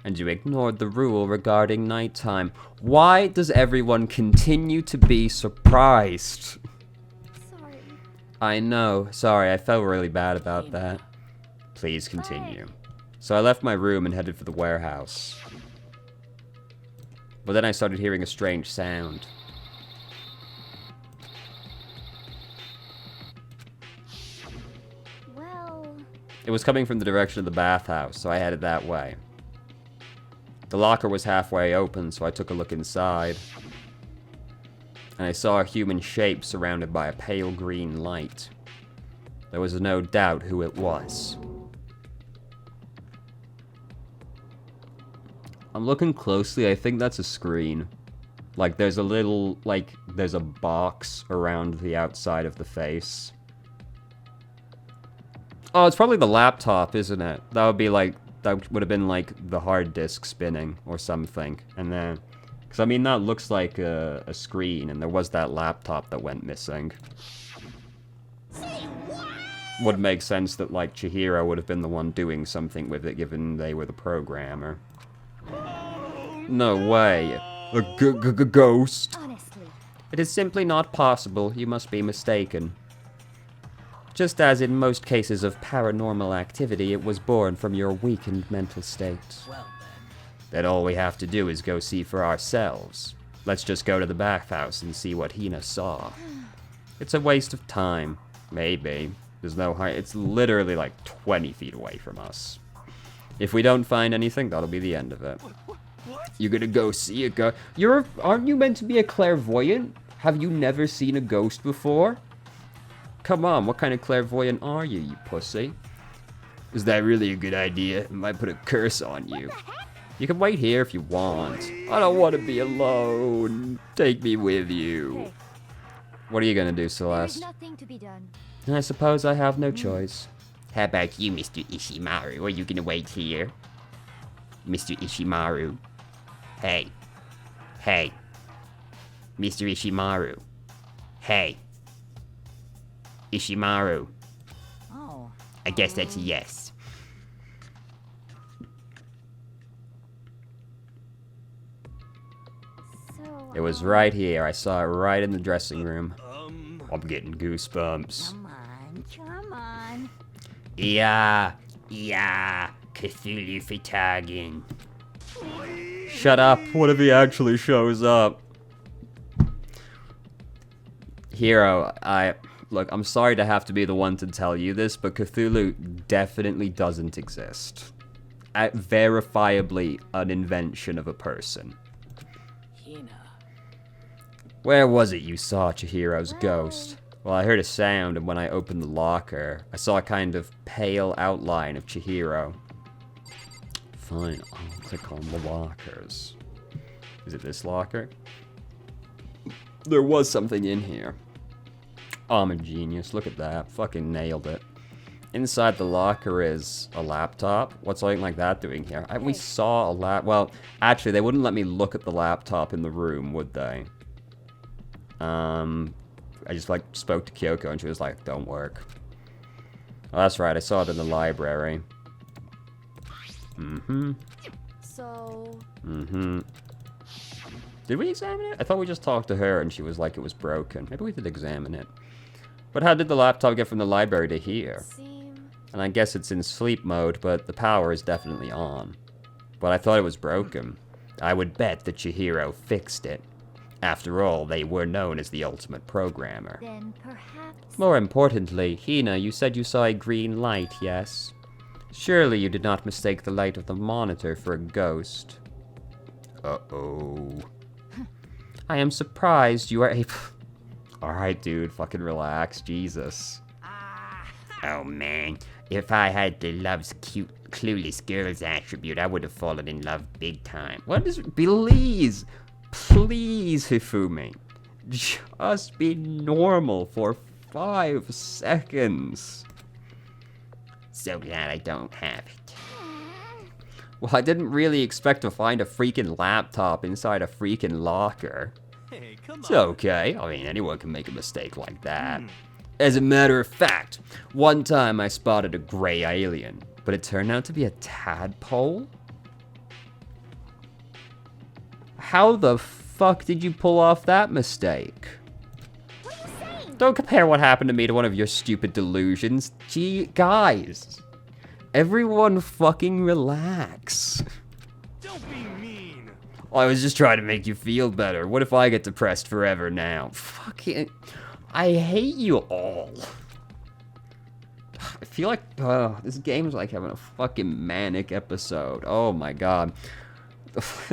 Speaker 1: And you ignored the rule regarding nighttime. Why does everyone continue to be surprised?
Speaker 2: sorry.
Speaker 1: I know. Sorry, I felt really bad about that. Please continue. So I left my room and headed for the warehouse. But then I started hearing a strange sound.
Speaker 2: Well,
Speaker 1: It was coming from the direction of the bathhouse, so I headed that way. The locker was halfway open, so I took a look inside. And I saw a human shape surrounded by a pale green light. There was no doubt who it was. I'm looking closely, I think that's a screen. Like, there's a little, like, there's a box around the outside of the face. Oh, it's probably the laptop, isn't it? That would be like, that would have been like the hard disk spinning or something. And then, because I mean, that looks like a screen, and there was that laptop that went missing. Would make sense that, like, Chihiro would have been the one doing something with it, given they were the programmer. No way. A ghost?
Speaker 2: honestly,
Speaker 1: It is simply not possible. You must be mistaken. Just as in most cases of paranormal activity, it was born from your weakened mental state.
Speaker 3: Well
Speaker 1: Then all we have to do is go see for ourselves. Let's just go to the bathhouse and see what Hina saw. It's a waste of time. Maybe. There's no height. It's literally like 20 feet away from us. If we don't find anything, that'll be the end of it. You gonna go see a ghost? Aren't you meant to be a clairvoyant? Have you never seen a ghost before? Come on, what kind of clairvoyant are you, you pussy? Is that really a good idea? It might put a curse on you. You can wait here if you want. I don't want to be alone. Take me with you.
Speaker 3: Hey.
Speaker 1: What are you gonna do,
Speaker 2: there's
Speaker 1: Celeste?
Speaker 2: nothing to be done.
Speaker 1: I suppose I have no choice.
Speaker 4: How about you, Mr. Ishimaru? Are you gonna wait here? Mr. Ishimaru? Hey. Hey. Mr. Ishimaru. Hey. Ishimaru.
Speaker 3: Oh.
Speaker 4: I guess that's a yes.
Speaker 2: So,
Speaker 1: It was right here. I saw it right in the dressing room. I'm getting goosebumps.
Speaker 2: come on.
Speaker 4: Yeah. Cthulhu Fitagen.
Speaker 1: Shut up. What if he actually shows up? Hero, look, I'm sorry to have to be the one to tell you this, but Cthulhu definitely doesn't exist. Verifiably an invention of a person.
Speaker 3: Hina.
Speaker 1: Where was it you saw Chihiro's ghost? Well, I heard a sound, and when I opened the locker, I saw a kind of pale outline of Chihiro. Fine, I'll click on the lockers. Is it this locker? There was something in here. Oh, I'm a genius. Look at that. Fucking nailed it. Inside the locker is a laptop. What's something like that doing here? We saw a well, actually, they wouldn't let me look at the laptop in the room, would they? I just, like, spoke to Kyoko, and she was like, don't work. Oh, that's right. I saw it in the library.
Speaker 3: So.
Speaker 1: Did we examine it? I thought we just talked to her and she was like it was broken. Maybe we did examine it. But how did the laptop get from the library to here? And I guess it's in sleep mode, but the power is definitely on. But I thought it was broken. I would bet that Chihiro fixed it. After all, they were known as the ultimate programmer.
Speaker 2: Then perhaps...
Speaker 1: More importantly, Hina, you said you saw a green light, yes? Surely you did not mistake the light of the monitor for a ghost. Uh-oh. I am surprised you are able... Alright, dude, fucking relax, Jesus.
Speaker 4: Oh man, if I had the love's cute, clueless girls attribute, I would have fallen in love big time.
Speaker 1: What is... Please, please, Hifumi. Just be normal for 5 seconds.
Speaker 4: So glad I don't have it.
Speaker 1: Well, I didn't really expect to find a freaking laptop inside a freaking locker.
Speaker 5: Hey, come
Speaker 1: It's
Speaker 5: on.
Speaker 1: okay. I mean, anyone can make a mistake like that. As a matter of fact, one time I spotted a gray alien, but it turned out to be a tadpole? How the fuck did you pull off that mistake?
Speaker 2: What are you saying?
Speaker 1: Don't compare what happened to me to one of your stupid delusions. Gee, guys. Everyone fucking relax.
Speaker 5: Don't be mean.
Speaker 1: I was just trying to make you feel better. What if I get depressed forever now? Fucking... I hate you all. I feel like this game's like having a fucking manic episode. Oh my god.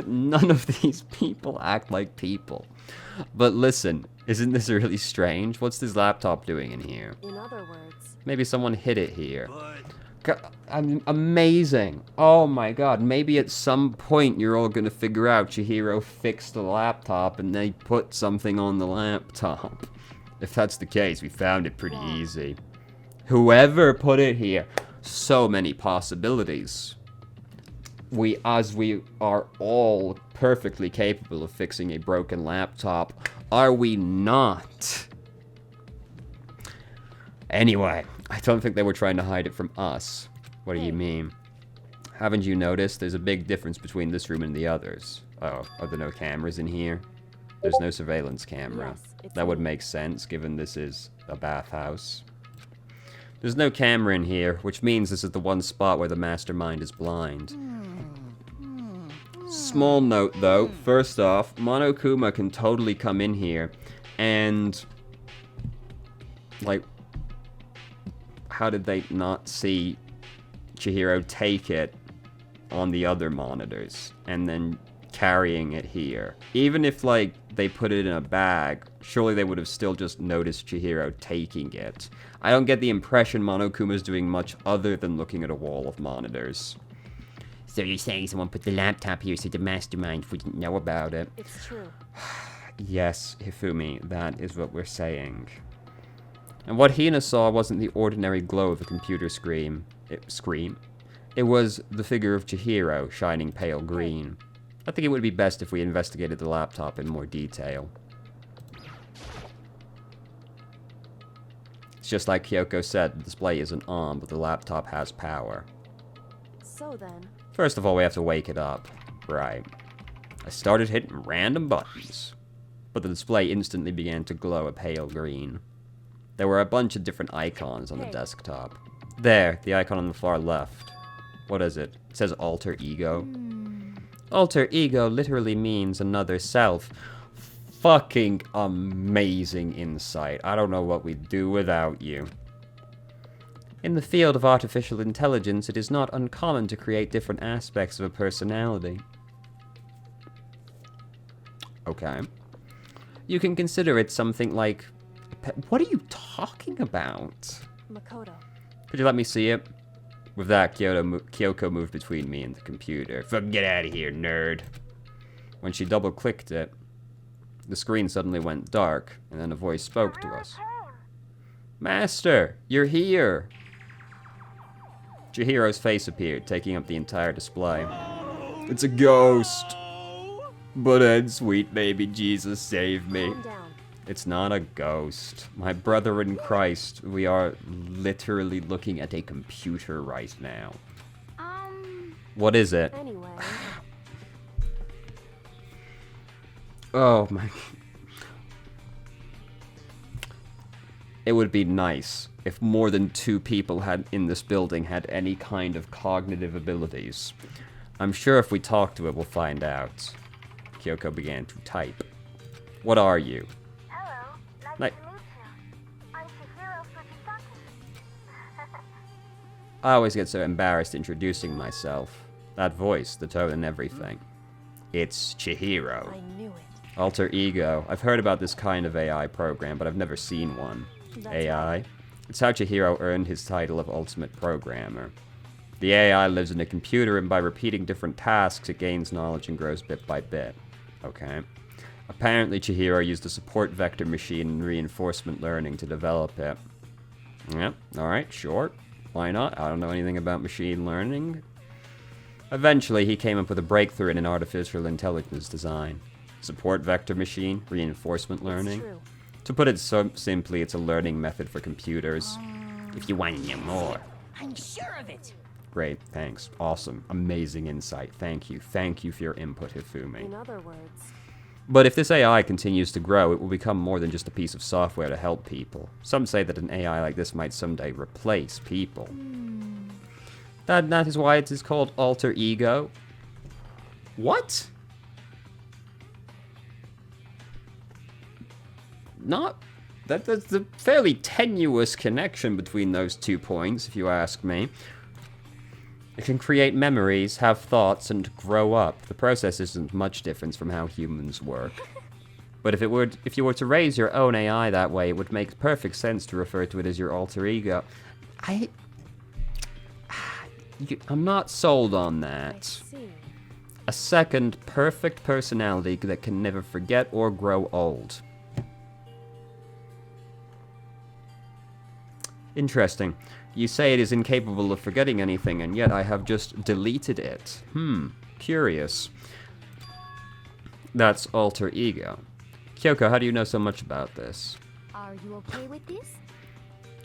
Speaker 1: None of these people act like people. But listen, isn't this really strange? What's this laptop doing in here?
Speaker 6: In other words,
Speaker 1: Maybe someone hid it here.
Speaker 5: But
Speaker 1: Amazing. Oh my god. Maybe at some point you're all gonna figure out Chihiro fixed the laptop and they put something on the laptop. If that's the case, we found it pretty easy. Whoever put it here, so many possibilities. We are all perfectly capable of fixing a broken laptop, are we not? Anyway, I don't think they were trying to hide it from us. What do you mean? Haven't you noticed there's a big difference between this room and the others? Oh, are there no cameras in here? There's no surveillance camera.
Speaker 6: Yes, it's
Speaker 1: That would
Speaker 6: me.
Speaker 1: make sense given this is a bathhouse. There's no camera in here, which means this is the one spot where the mastermind is blind. Small note though, first off, Monokuma can totally come in here and, like, how did they not see Chihiro take it on the other monitors and then carrying it here? Even if, like, they put it in a bag, surely they would have still just noticed Chihiro taking it. I don't get the impression Monokuma's doing much other than looking at a wall of monitors.
Speaker 4: So you're saying someone put the laptop here so the mastermind wouldn't know about it?
Speaker 6: it's true.
Speaker 1: Yes, Hifumi, that is what we're saying. And what Hina saw wasn't the ordinary glow of a computer screen. It was the figure of Chihiro shining pale green. I think it would be best if we investigated the laptop in more detail. It's just like Kyoko said, the display isn't on, but the laptop has power.
Speaker 6: So then,
Speaker 1: First of all, we have to wake it up. Right. I started hitting random buttons, but the display instantly began to glow a pale green. There were a bunch of different icons on the desktop. There, the icon on the far left. What is it? It says alter ego. Alter ego literally means another self. Fucking amazing insight. I don't know what we'd do without you. In the field of artificial intelligence, it is not uncommon to create different aspects of a personality. Okay. You can consider it something like... What are you talking about?
Speaker 6: Makoto.
Speaker 1: Could you let me see it? With that, Kyoko moved between me and the computer. Fucking get out of here, nerd. When she double-clicked it, the screen suddenly went dark, and then a voice spoke to us. Master, you're here! Chihiro's face appeared, taking up the entire display. It's a ghost! But then, sweet baby Jesus, save me.
Speaker 6: Calm down.
Speaker 1: It's not a ghost. My brother in Christ, we are literally looking at a computer right now. What is it?
Speaker 6: Anyway,
Speaker 1: Oh my. It would be nice if more than 2 people had in this building had any kind of cognitive abilities. I'm sure if we talk to it, we'll find out. Kyoko began to type. What are you?
Speaker 7: Hello, nice
Speaker 1: Like-
Speaker 7: to meet you. I'm Chihiro Fujisaki.
Speaker 1: I always get so embarrassed introducing myself. That voice, the tone and everything. It's Chihiro.
Speaker 6: I knew it.
Speaker 1: Alter Ego. I've heard about this kind of AI program, but I've never seen one.
Speaker 6: That's
Speaker 1: AI? It's how Chihiro earned his title of Ultimate Programmer. The AI lives in a computer, and by repeating different tasks, it gains knowledge and grows bit by bit. Okay. Apparently, Chihiro used a support vector machine and reinforcement learning to develop it. Yep, alright, sure. Why not? I don't know anything about machine learning. Eventually, he came up with a breakthrough in an artificial intelligence design. Support vector machine, reinforcement learning.
Speaker 6: It's true.
Speaker 1: To put it so simply, it's a learning method for computers.
Speaker 4: If you want to know more.
Speaker 3: I'm sure of it.
Speaker 1: Great, thanks. Awesome. Amazing insight. Thank you. Thank you for your input, Hifumi.
Speaker 6: In other words,
Speaker 1: But if this AI continues to grow, it will become more than just a piece of software to help people. Some say that an AI like this might someday replace people. That is why it is called Alter Ego. What? That's a fairly tenuous connection between those 2 points, if you ask me. It can create memories, have thoughts, and grow up. The process isn't much different from how humans work. But if you were to raise your own AI that way, it would make perfect sense to refer to it as your alter ego. I'm not sold on
Speaker 6: I
Speaker 1: that.
Speaker 6: see.
Speaker 1: A second perfect personality that can never forget or grow old. Interesting. You say it is incapable of forgetting anything, and yet I have just deleted it. Curious. That's alter ego. Kyoko, how do you know so much about this?
Speaker 2: Are you okay with this?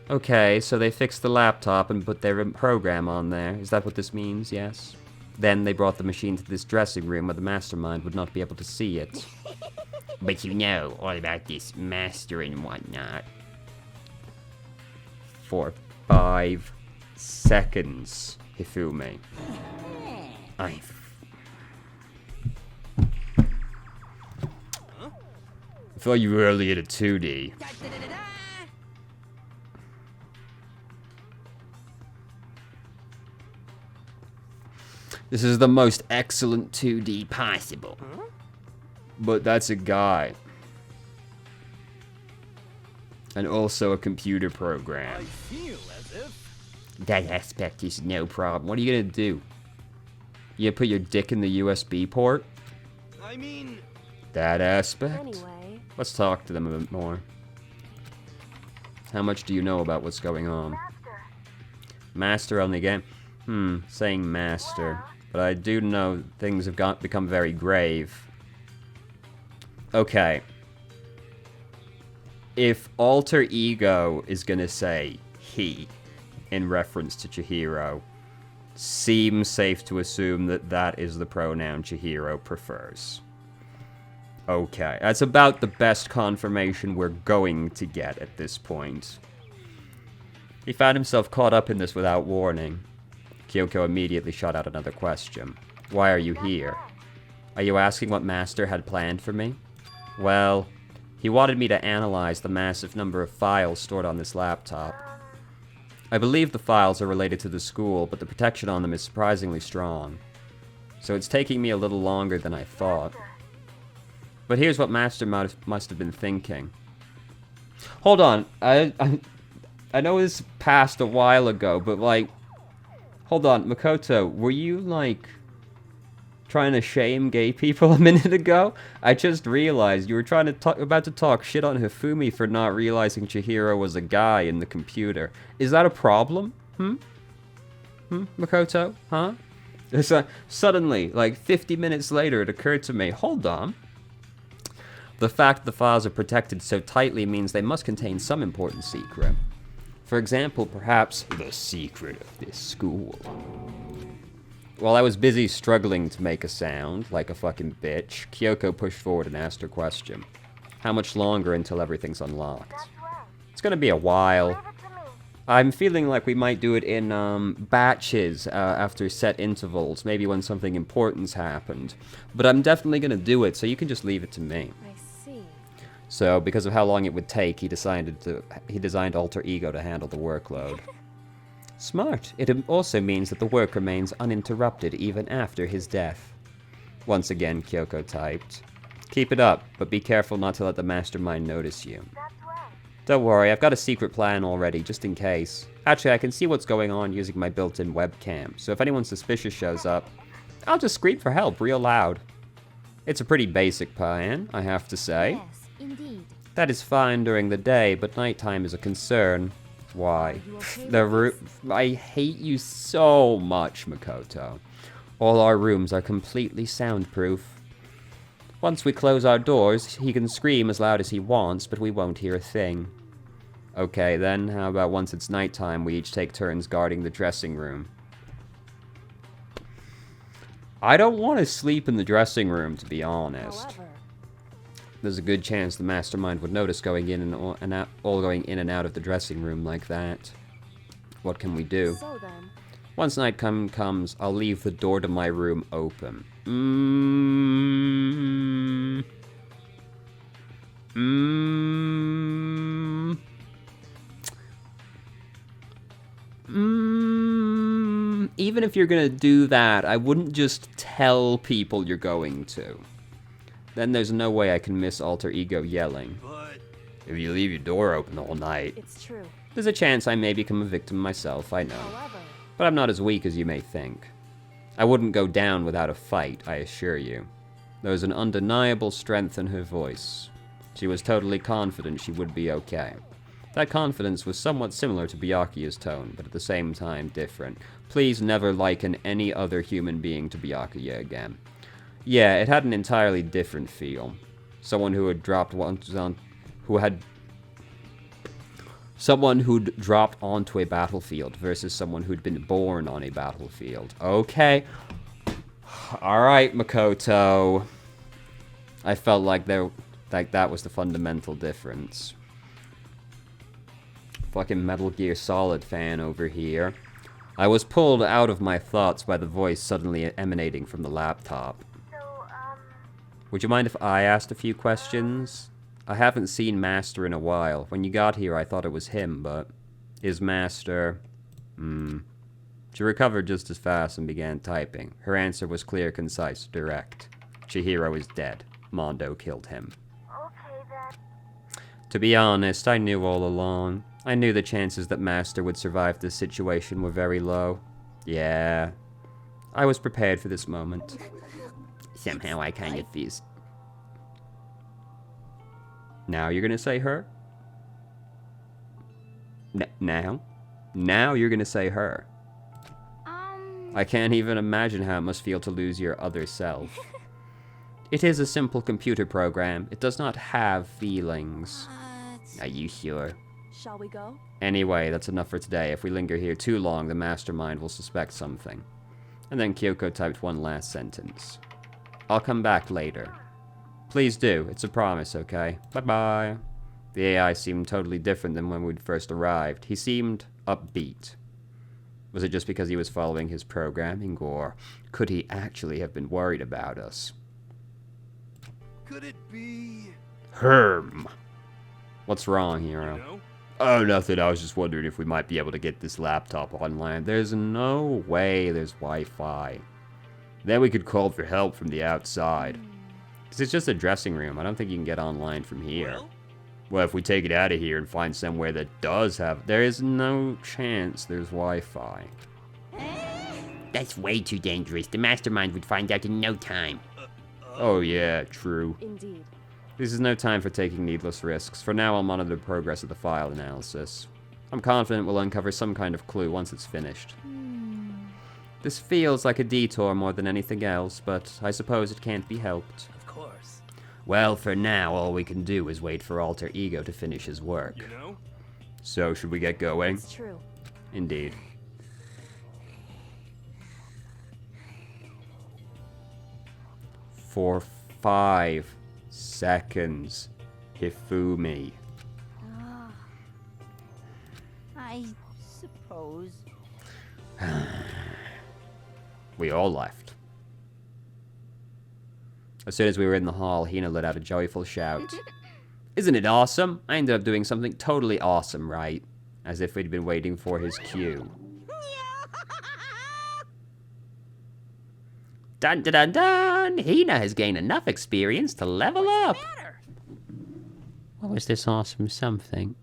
Speaker 1: Okay, so they fixed the laptop and put their program on there. Is that what this means? Yes? Then they brought the machine to this dressing room where the mastermind would not be able to see it.
Speaker 4: But you know all about this master and whatnot.
Speaker 1: For 5 seconds, Hifumi. I thought you were early at a 2D. This is the most excellent 2D possible. But that's a guy. And also a computer
Speaker 5: I
Speaker 1: program.
Speaker 5: feel as if
Speaker 4: That aspect is no problem.
Speaker 1: What are you gonna do? You gonna put your dick in the USB port?
Speaker 5: I mean,
Speaker 1: That aspect?
Speaker 6: Anyway,
Speaker 1: Let's talk to them a bit more. How much do you know about what's going on?
Speaker 7: Master,
Speaker 1: Master on the game? Saying master. But I do know things have become very grave. Okay. If alter ego is gonna say he in reference to Chihiro, seems safe to assume that that is the pronoun Chihiro prefers. Okay, that's about the best confirmation we're going to get at this point. He found himself caught up in this without warning. Kyoko immediately shot out another question. Why are you here? Are you asking what Master had planned for me? Well, he wanted me to analyze the massive number of files stored on this laptop. I believe the files are related to the school, but the protection on them is surprisingly strong. So it's taking me a little longer than I thought. But here's what Master must have been thinking. Hold on, I know this passed a while ago, but like, hold on, Makoto, were you like trying to shame gay people a minute ago? I just realized you were about to talk shit on Hifumi for not realizing Chihiro was a guy in the computer. Is that a problem? Makoto? Huh? It's suddenly, like 50 minutes later, it occurred to me, hold on. The fact the files are protected so tightly means they must contain some important secret. For example, perhaps the secret of this school. While I was busy struggling to make a sound, like a fucking bitch, Kyoko pushed forward and asked her question. How much longer until everything's unlocked?
Speaker 7: That's right.
Speaker 1: It's gonna be a while.
Speaker 7: Leave it to me.
Speaker 1: I'm feeling like we might do it in batches after set intervals, maybe when something important's happened. But I'm definitely gonna do it, so you can just leave it to me.
Speaker 6: I see.
Speaker 1: So, because of how long it would take, he designed Alter Ego to handle the workload. Smart. It also means that the work remains uninterrupted even after his death. Once again, Kyoko typed. Keep it up, but be careful not to let the mastermind notice you.
Speaker 7: That's right.
Speaker 1: Don't worry, I've got a secret plan already, just in case. Actually, I can see what's going on using my built-in webcam, so if anyone suspicious shows up, I'll just scream for help real loud. It's a pretty basic plan, I have to say.
Speaker 2: Yes, indeed.
Speaker 1: That is fine during the day, but nighttime is a concern. Why?
Speaker 6: You okay
Speaker 1: The
Speaker 6: with
Speaker 1: room. I hate you so much, Makoto. All our rooms are completely soundproof. Once we close our doors, he can scream as loud as he wants, but we won't hear a thing. Okay, then, how about once it's nighttime, we each take turns guarding the dressing room? I don't want to sleep in the dressing room, to be honest.
Speaker 6: However,
Speaker 1: There's a good chance the mastermind would notice going in and out, all going in and out of the dressing room like that. What can we do?
Speaker 6: so then,
Speaker 1: Once night comes, I'll leave the door to my room open. Even if you're gonna do that, I wouldn't just tell people you're going to. Then there's no way I can miss Alter Ego yelling.
Speaker 5: But
Speaker 1: If you leave your door open all night,
Speaker 6: it's true.
Speaker 1: there's a chance I may become a victim myself, I know.
Speaker 6: However,
Speaker 1: But I'm not as weak as you may think. I wouldn't go down without a fight, I assure you. There was an undeniable strength in her voice. She was totally confident she would be okay. That confidence was somewhat similar to Byakuya's tone, but at the same time different. Please never liken any other human being to Byakuya again. Yeah, it had an entirely different feel. Someone who had dropped Someone who'd dropped onto a battlefield versus someone who'd been born on a battlefield. Okay. Alright, Makoto. I felt like that was the fundamental difference. Fucking Metal Gear Solid fan over here. I was pulled out of my thoughts by the voice suddenly emanating from the laptop.
Speaker 7: So,
Speaker 1: Would you mind if I asked a few questions? I haven't seen Master in a while. When you got here, I thought it was him, but... Is Master... She recovered just as fast and began typing. Her answer was clear, concise, direct. Chihiro is dead. Mondo killed him.
Speaker 7: okay then.
Speaker 1: To be honest, I knew all along. I knew the chances that Master would survive this situation were very low. Yeah. I was prepared for this moment. Somehow I kind of feel... Now you're gonna say her? Now? Now you're gonna say her. I can't even imagine how it must feel to lose your other self. It is a simple computer program. It does not have feelings. Are you sure?
Speaker 6: shall we go?
Speaker 1: Anyway, that's enough for today. If we linger here too long, the mastermind will suspect something. And then Kyoko typed one last sentence. I'll come back later. Please do. It's a promise, okay? Bye-bye. The AI seemed totally different than when we'd first arrived. He seemed upbeat. Was it just because he was following his programming, or could he actually have been worried about us?
Speaker 5: could it be?
Speaker 1: Herm. What's wrong,
Speaker 5: You
Speaker 1: Hero?
Speaker 5: know?
Speaker 1: Oh, nothing. I was just wondering if we might be able to get this laptop online. There's no way there's Wi-Fi. Then we could call for help from the outside. Because it's just a dressing room. I don't think you can get online from here. Well, if we take it out of here and find somewhere that does have... There is no chance there's Wi-Fi.
Speaker 4: That's way too dangerous. The mastermind would find out in no time.
Speaker 1: Oh, yeah, true.
Speaker 6: Indeed.
Speaker 1: This is no time for taking needless risks. For now, I'll monitor the progress of the file analysis. I'm confident we'll uncover some kind of clue once it's finished. This feels like a detour more than anything else, but I suppose it can't be helped.
Speaker 5: Of course.
Speaker 1: Well, for now, all we can do is wait for Alter Ego to finish his work.
Speaker 5: You know?
Speaker 1: So, should we get going?
Speaker 6: It's true.
Speaker 1: Indeed. for 5 seconds. Hifumi.
Speaker 3: I suppose.
Speaker 1: We all left. As soon as we were in the hall, Hina let out a joyful shout. Isn't it awesome? I ended up doing something totally awesome, right? As if we'd been waiting for his cue. Dun dun dun dun! Hina has gained enough experience to level up! What was this awesome something?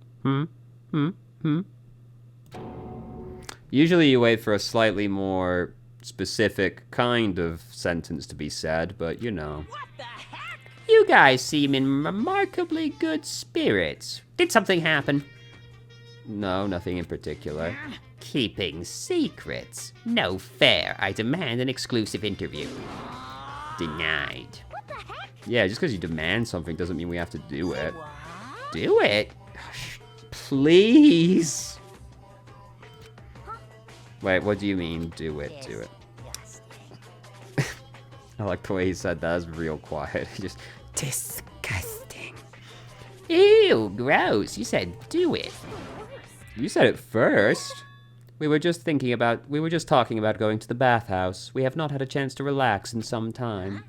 Speaker 1: Usually you wait for a slightly more specific kind of sentence to be said, but you know.
Speaker 3: What the heck?
Speaker 4: You guys seem in remarkably good spirits. Did something happen?
Speaker 1: No, nothing in particular.
Speaker 4: Keeping secrets? No fair. I demand an exclusive interview. Denied.
Speaker 7: What the heck?
Speaker 1: Yeah, just because you demand something doesn't mean we have to do it.
Speaker 3: What?
Speaker 4: Do it?
Speaker 1: Please! Wait, what do you mean, do it, do it? I like the way he said that. It was real quiet. Just,
Speaker 4: Disgusting. Ew, gross. You said do it.
Speaker 1: you said it first. We were just talking about going to the bathhouse. We have not had a chance to relax in some time.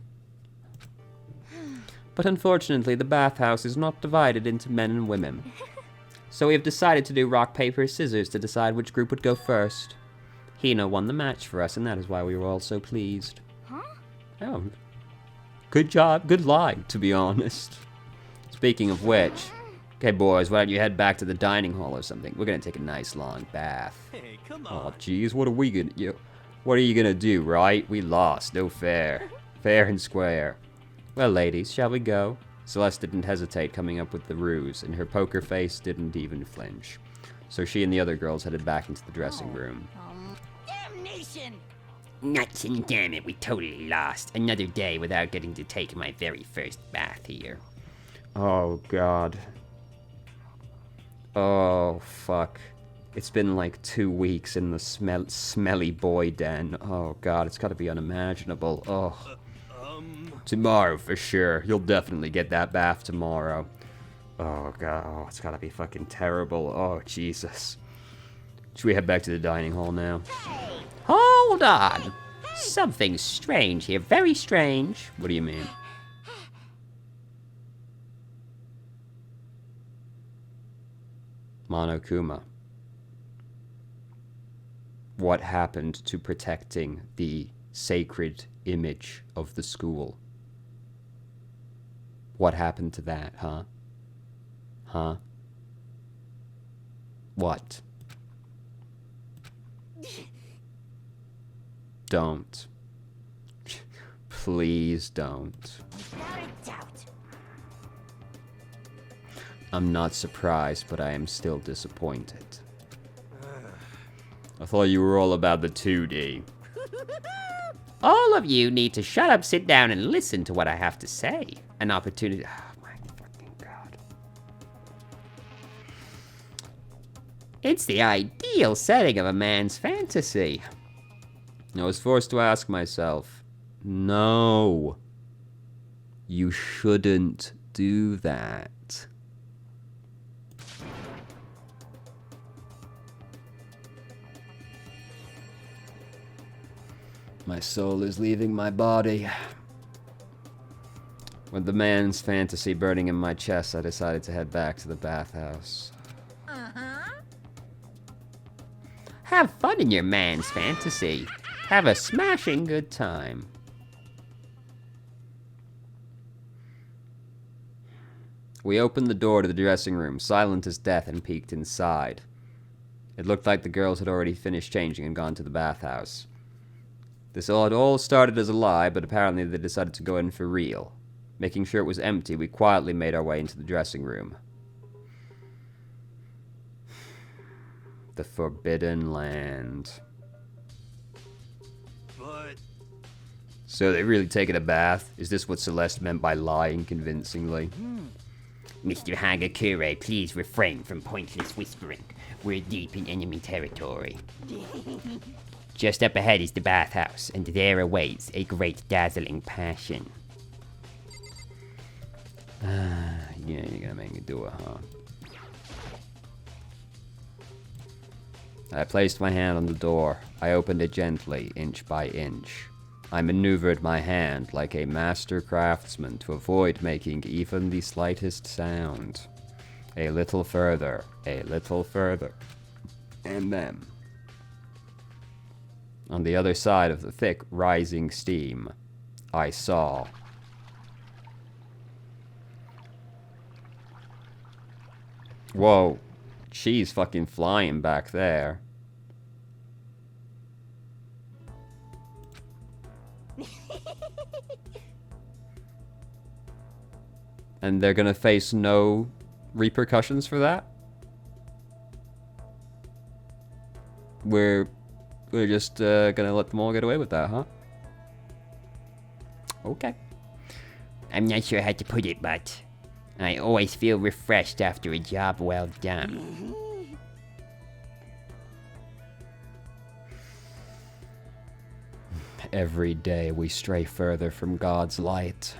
Speaker 1: But unfortunately, the bathhouse is not divided into men and women. So we have decided to do rock, paper, scissors to decide which group would go first. Hina won the match for us, and that is why we were all so pleased.
Speaker 2: Huh?
Speaker 1: Oh, good job, good lie, to be honest. Speaking of which, okay, boys, why don't you head back to the dining hall or something? We're gonna take a nice long bath.
Speaker 5: Hey, come
Speaker 1: Oh,
Speaker 5: on.
Speaker 1: jeez, what are you gonna do, right? We lost, no fair. Fair and square. Well, ladies, shall we go? Celeste didn't hesitate coming up with the ruse, and her poker face didn't even flinch. So she and the other girls headed back into the dressing room.
Speaker 3: Damnation!
Speaker 4: Nuts and damn it, we totally lost. Another day without getting to take my very first bath here.
Speaker 1: Oh, God. Oh, fuck. It's been like 2 weeks in the smelly boy den. Oh, God, it's gotta be unimaginable. Oh. Tomorrow, for sure. You'll definitely get that bath tomorrow. Oh, God. Oh, it's gotta be fucking terrible. Oh, Jesus. Should we head back to the dining hall now?
Speaker 4: Hold on. Something strange here, very strange.
Speaker 1: What do you mean? Monokuma. What happened to protecting the sacred image of the school? What happened to that, huh? Huh? What? Don't. Please don't.
Speaker 3: Without a doubt.
Speaker 1: I'm not surprised, but I am still disappointed. I thought you were all about the 2D.
Speaker 4: All of you need to shut up, sit down, and listen to what I have to say. An opportunity. Oh my fucking God. It's the ideal setting of a man's fantasy.
Speaker 1: I was forced to ask myself, no, you shouldn't do that. My soul is leaving my body. With the man's fantasy burning in my chest, I decided to head back to the bathhouse.
Speaker 4: Have fun in your man's fantasy. Have a smashing good time.
Speaker 1: We opened the door to the dressing room, silent as death, and peeked inside. It looked like the girls had already finished changing and gone to the bathhouse. This all started as a lie, but apparently they decided to go in for real. Making sure it was empty, we quietly made our way into the dressing room. The Forbidden Land.
Speaker 5: But
Speaker 1: So they really taking a bath? Is this what Celeste meant by lying convincingly?
Speaker 4: Mr. Hagakure, please refrain from pointless whispering. We're deep in enemy territory. Just up ahead is the bathhouse, and there awaits a great dazzling passion.
Speaker 1: Yeah, you're gonna make me do it, huh? I placed my hand on the door. I opened it gently, inch by inch. I maneuvered my hand like a master craftsman to avoid making even the slightest sound. A little further, and then, on the other side of the thick, rising steam, I saw... Whoa, she's fucking flying back there. And they're gonna face no repercussions for that? We're just gonna let them all get away with that, huh? Okay.
Speaker 4: I'm not sure how to put it, but I always feel refreshed after a job well done.
Speaker 1: Every day we stray further from God's light.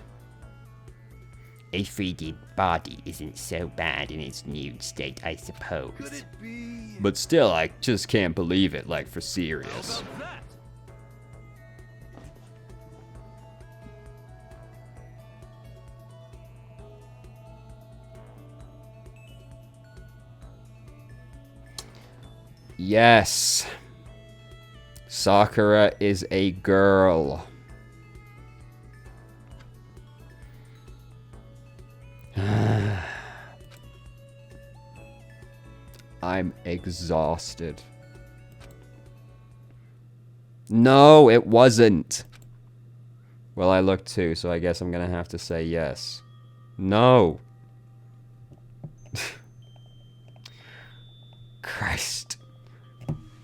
Speaker 4: A 3D body isn't so bad in its nude state, I
Speaker 5: Could
Speaker 4: suppose.
Speaker 5: it be?
Speaker 1: But still, I just can't believe it, like, for serious. Yes. Sakura is a girl. I'm exhausted. No, it wasn't. Well, I looked too, so I guess I'm gonna have to say yes. No. Christ.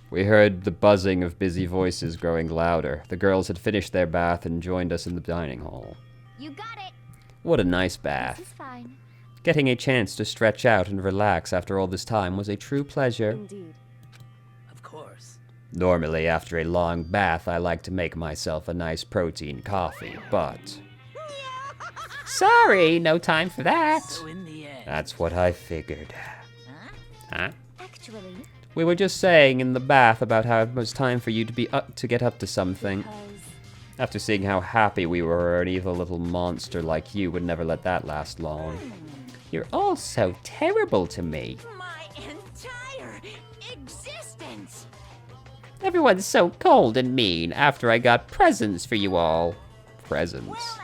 Speaker 1: We heard the buzzing of busy voices growing louder. The girls had finished their bath and joined us in the dining hall.
Speaker 2: You got it.
Speaker 1: What a nice
Speaker 2: This
Speaker 1: bath.
Speaker 2: is fine.
Speaker 1: Getting a chance to stretch out and relax after all this time was a true pleasure.
Speaker 6: Indeed.
Speaker 3: Of course.
Speaker 1: Normally, after a long bath, I like to make myself a nice protein coffee, but...
Speaker 4: Sorry, no time for that.
Speaker 3: So in the end.
Speaker 1: That's what I figured. Huh?
Speaker 2: Actually,
Speaker 1: We were just saying in the bath about how it was time for you to be up to get up to something.
Speaker 6: Because
Speaker 1: After seeing how happy we were, an evil little monster like you would never let that last long.
Speaker 4: You're all so terrible to me.
Speaker 3: My entire existence.
Speaker 4: Everyone's so cold and mean after I got presents for you all.
Speaker 1: Presents.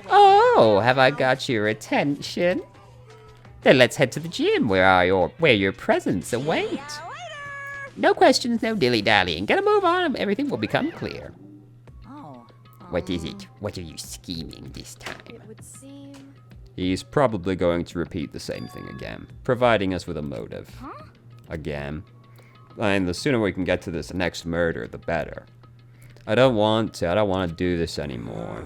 Speaker 4: Oh, have I got your attention? Then let's head to the gym where your presents await. No questions, no dilly-dallying. Get a move on and everything will become clear.
Speaker 3: Oh.
Speaker 4: What is it? What are you scheming this time?
Speaker 6: it would seem
Speaker 1: He's probably going to repeat the same thing again, providing us with a motive. Again. And the sooner we can get to this next murder, the better. I don't want to do this anymore.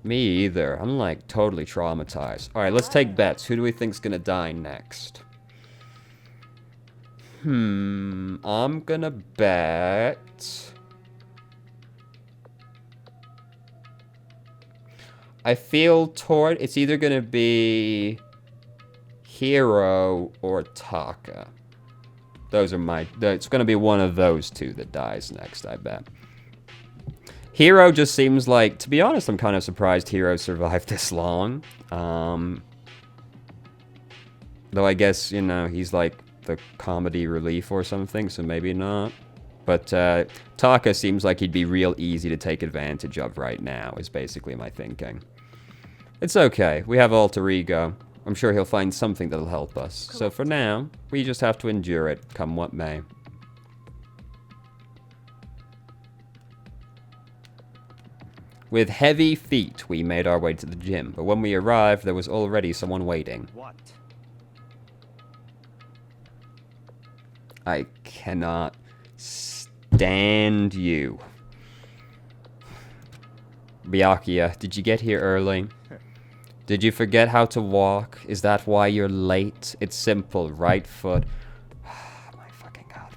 Speaker 1: Me either. I'm like totally traumatized. Alright, let's take bets. Who do we think's gonna die next? I'm gonna bet... I feel toward... It's either gonna be... Hero or Taka. Those are my... It's gonna be one of those two that dies next, I bet. Hero just seems like... To be honest, I'm kind of surprised Hero survived this long. Though I guess, you know, he's like the comedy relief or something, so maybe not. But Taka seems like he'd be real easy to take advantage of right now, is basically my thinking. It's okay. We have Alter Ego. I'm sure he'll find something that'll help us. So for now, we just have to endure it, come what may. With heavy feet, we made our way to the gym, but when we arrived, there was already someone waiting.
Speaker 5: What?
Speaker 1: I cannot stand you. Byakuya, did you get here early? Did you forget how to walk? Is that why you're late? It's simple, right foot. My fucking god.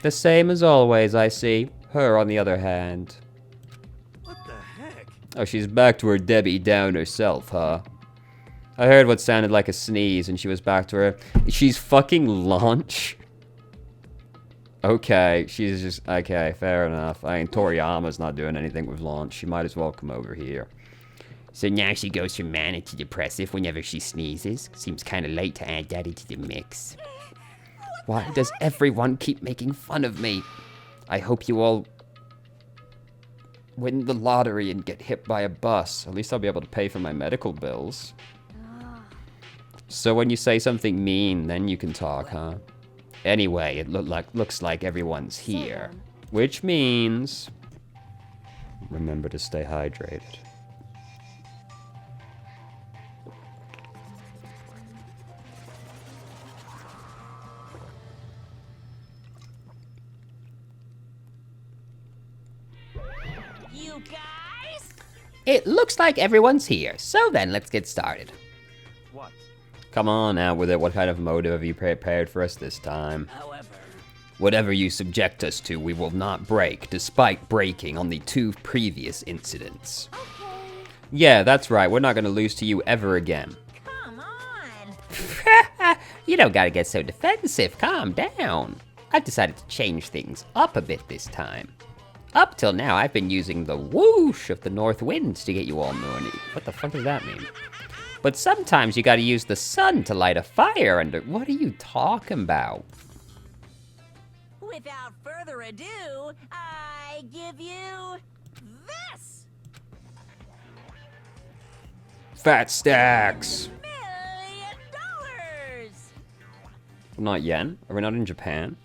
Speaker 1: The same as always, I see. Her, on the other hand.
Speaker 5: What the heck?
Speaker 1: Oh, she's back to her Debbie Downer self, huh? I heard what sounded like a sneeze, and she was back to her... She's fucking launch? Okay, she's just... Okay, fair enough. I mean, Toriyama's not doing anything with launch. She might as well come over here.
Speaker 4: So now she goes from manic to depressive whenever she sneezes. Seems kinda late to add that into the mix. Why does everyone keep making fun of me? I hope you all win the lottery and get hit by a bus.
Speaker 1: At least I'll be able to pay for my medical bills. So when you say something mean, then you can talk, huh? Anyway, it looks like everyone's here.
Speaker 6: then.
Speaker 1: Which means... Remember to stay hydrated.
Speaker 3: You guys?
Speaker 4: It looks like everyone's here. So then, let's get started.
Speaker 5: What?
Speaker 1: Come on, out with it. What kind of motive have you prepared for us this time?
Speaker 3: However,
Speaker 1: Whatever you subject us to, we will not break, despite breaking on the 2 previous incidents.
Speaker 2: Okay.
Speaker 1: Yeah, that's right. We're not gonna lose to you ever again.
Speaker 3: come on.
Speaker 4: You don't gotta get so defensive. Calm down. I've decided to change things up a bit this time. Up till now, I've been using the whoosh of the north winds to get you all horny. What the fuck does that mean? But sometimes you gotta use the sun to light a fire under... What are you talking about?
Speaker 3: Without further ado, I give you this
Speaker 1: Fat stacks!
Speaker 3: $1 million.
Speaker 1: Not yen? Are we not in Japan?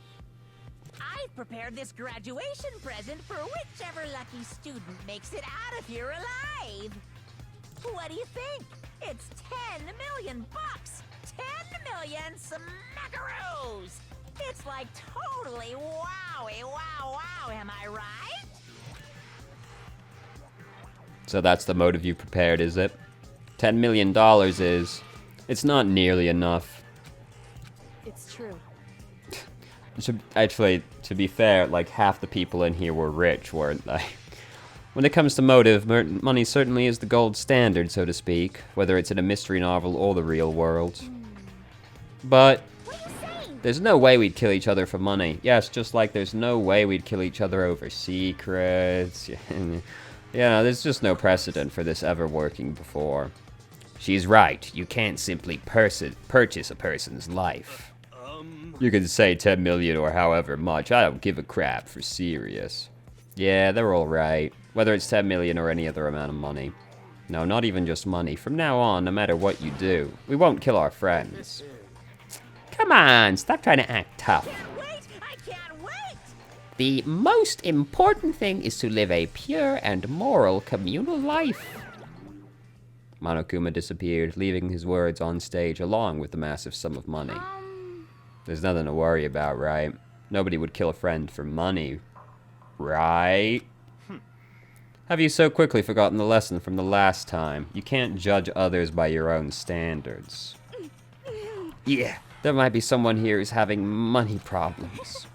Speaker 3: I've prepared this graduation present for whichever lucky student makes it out of here alive. What do you think? It's 10 million bucks. 10 million smackaroos. It's like totally wowie, wow, am I right?
Speaker 1: So that's the motive you prepared, is it? $10 million is... It's not nearly enough.
Speaker 6: It's true.
Speaker 1: Actually, to be fair, like half the people in here were rich, weren't they? When it comes to motive, money certainly is the gold standard, so to speak, whether it's in a mystery novel or the real world. But there's no way we'd kill each other for money. Yes, just like there's no way we'd kill each other over secrets. Yeah, there's just no precedent for this ever working before.
Speaker 4: She's right. You can't simply purchase a person's life.
Speaker 1: You can say 10 million or however much. I don't give a crap for serious. Yeah, they're all right. Whether it's 10 million or any other amount of money. No, not even just money. From now on, no matter what you do, we won't kill our friends.
Speaker 4: Come on, stop trying to act tough.
Speaker 3: Wait, I can't wait.
Speaker 4: The most important thing is to live a pure and moral communal life.
Speaker 1: Monokuma disappeared, leaving his words on stage along with the massive sum of money. There's nothing to worry about, right? Nobody would kill a friend for money, right? Have you so quickly forgotten the lesson from the last time? You can't judge others by your own standards.
Speaker 4: Yeah, there might be someone here who's having money problems.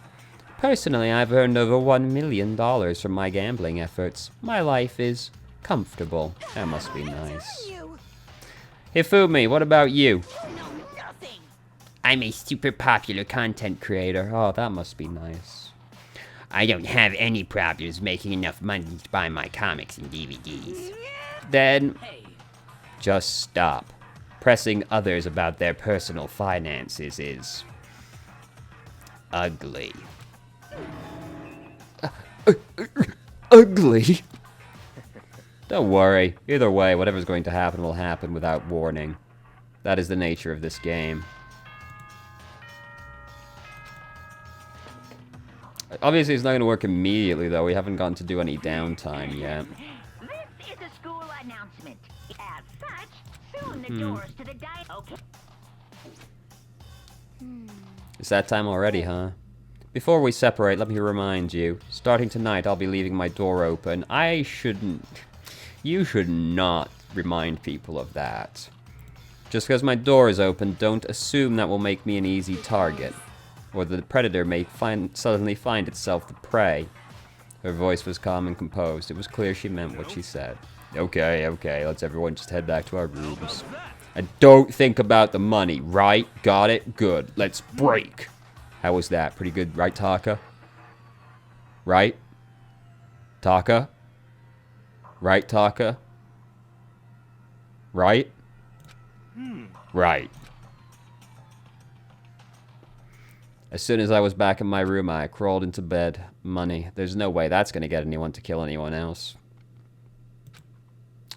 Speaker 4: Personally, I've earned over $1 million from my gambling efforts. My life is comfortable.
Speaker 1: That must be nice.
Speaker 3: You
Speaker 1: Hifumi, what about you?
Speaker 3: know nothing.
Speaker 4: I'm a super popular content creator.
Speaker 1: Oh, that must be nice.
Speaker 4: I don't have any problems making enough money to buy my comics and DVDs.
Speaker 1: Then,
Speaker 3: Hey,
Speaker 1: just stop. Pressing others about their personal finances is... ugly. Ugly? Don't worry. Either way, whatever's going to happen will happen without warning. That is the nature of this game. Obviously, it's not going to work immediately, though. We haven't gotten to do any downtime yet.
Speaker 7: This is a school announcement. As such, soon the doors to the Okay.
Speaker 1: It's that time already, huh? Before we separate, let me remind you. Starting tonight, I'll be leaving my door open. I shouldn't... You should not remind people of that. Just because my door is open, don't assume that will make me an easy target. Or the predator may suddenly find itself the prey. Her voice was calm and composed. It was clear she meant what she said. Okay, okay, let's everyone just head back to our rooms. And don't think about the money, right? Got it? Good. Let's break. How was that? Pretty good, right, Taka? Right? Taka? Right, Taka? Right? Right. As soon as I was back in my room, I crawled into bed. Money. There's no way that's going to get anyone to kill anyone else.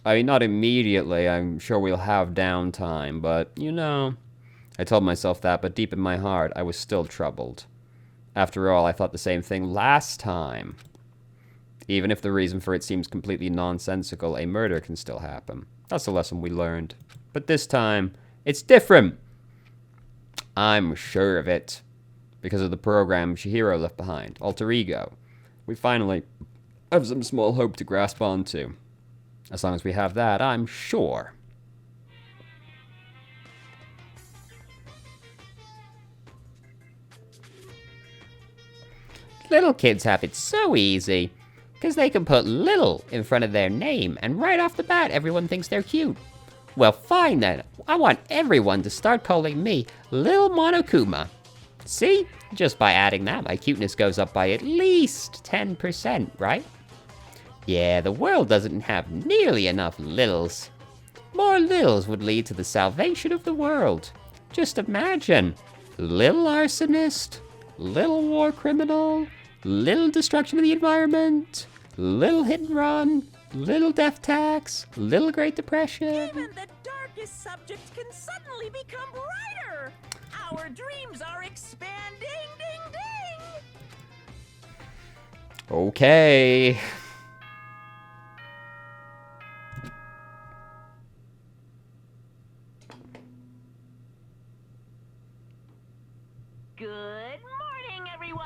Speaker 1: I mean, not immediately. I'm sure we'll have downtime, but, you know. I told myself that, but deep in my heart, I was still troubled. After all, I thought the same thing last time. Even if the reason for it seems completely nonsensical, a murder can still happen. That's a lesson we learned. But this time, it's different. I'm sure of it. Because of the program Chihiro left behind, Alter Ego. We finally have some small hope to grasp onto. As long as we have that, I'm sure.
Speaker 4: Little kids have it so easy. Because they can put little in front of their name, and right off the bat, everyone thinks they're cute. Well, fine then. I want everyone to start calling me Lil Monokuma. See? Just by adding that, my cuteness goes up by at least 10%, right? Yeah, the world doesn't have nearly enough littles. More littles would lead to the salvation of the world. Just imagine. Little arsonist, little war criminal, little destruction of the environment, little hit and run, little death tax, little Great Depression.
Speaker 3: Even the darkest subjects can suddenly become brighter. Our dreams are expanding, ding ding.
Speaker 1: Okay.
Speaker 7: Good morning, everyone.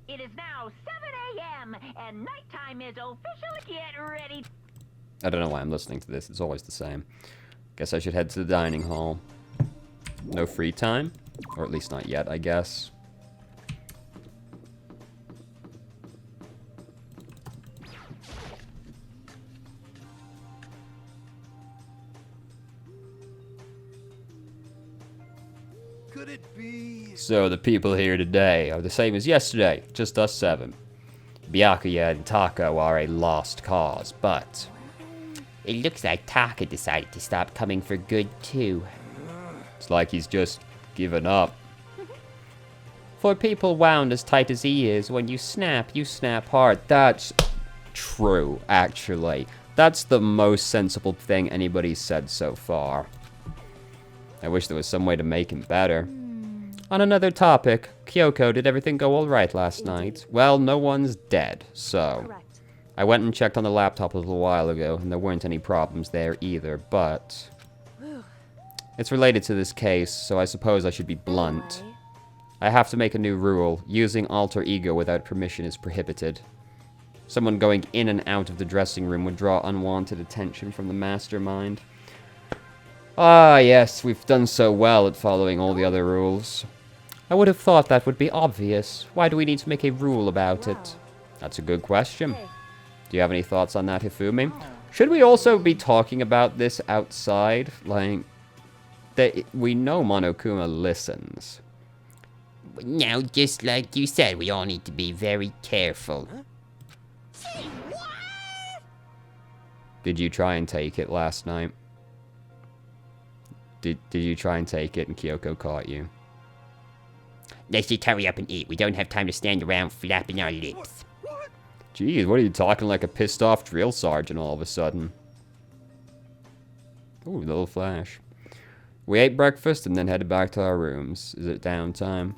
Speaker 7: It is now 7 a.m. and nighttime is officially get ready.
Speaker 1: I don't know why I'm listening to this. It's always the same. Guess I should head to the dining hall. No free time? Or at least not yet, I guess.
Speaker 5: Could it be?
Speaker 1: So the people here today are the same as yesterday, just us 7. Byakuya and Tako are a lost cause, but
Speaker 4: It looks like Taka decided to stop coming for good, too.
Speaker 1: it's like he's just given up.
Speaker 4: For people wound as tight as he is, when you snap hard.
Speaker 1: That's true, actually. That's the most sensible thing anybody's said so far. I wish there was some way to make him better. On another topic, Kyoko, did everything go alright last night? Well, no one's dead, so...
Speaker 6: Correct.
Speaker 1: I went and checked on the laptop a little while ago, and there weren't any problems there either, but... It's related to this case, so I suppose I should be blunt. I have to make a new rule. Using alter ego without permission is prohibited. Someone going in and out of the dressing room would draw unwanted attention from the mastermind. Ah, yes, we've done so well at following all the other rules. I would have thought that would be obvious. Why do we need to make a rule about it? That's a good question. Do you have any thoughts on that, Hifumi? Should we also be talking about this outside? Like, we know Monokuma listens.
Speaker 4: Now, just like you said, we all need to be very careful.
Speaker 1: Did you try and take it last night? Did you try and take it and Kyoko caught you?
Speaker 4: Let's just hurry up and eat. We don't have time to stand around flapping our lips.
Speaker 1: Jeez, what are you talking like a pissed off drill sergeant all of a sudden? Ooh, little flash. We ate breakfast and then headed back to our rooms. Is it downtime?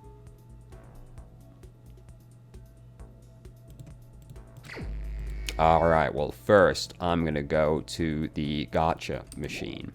Speaker 1: Alright, well first I'm gonna go to the gacha machine.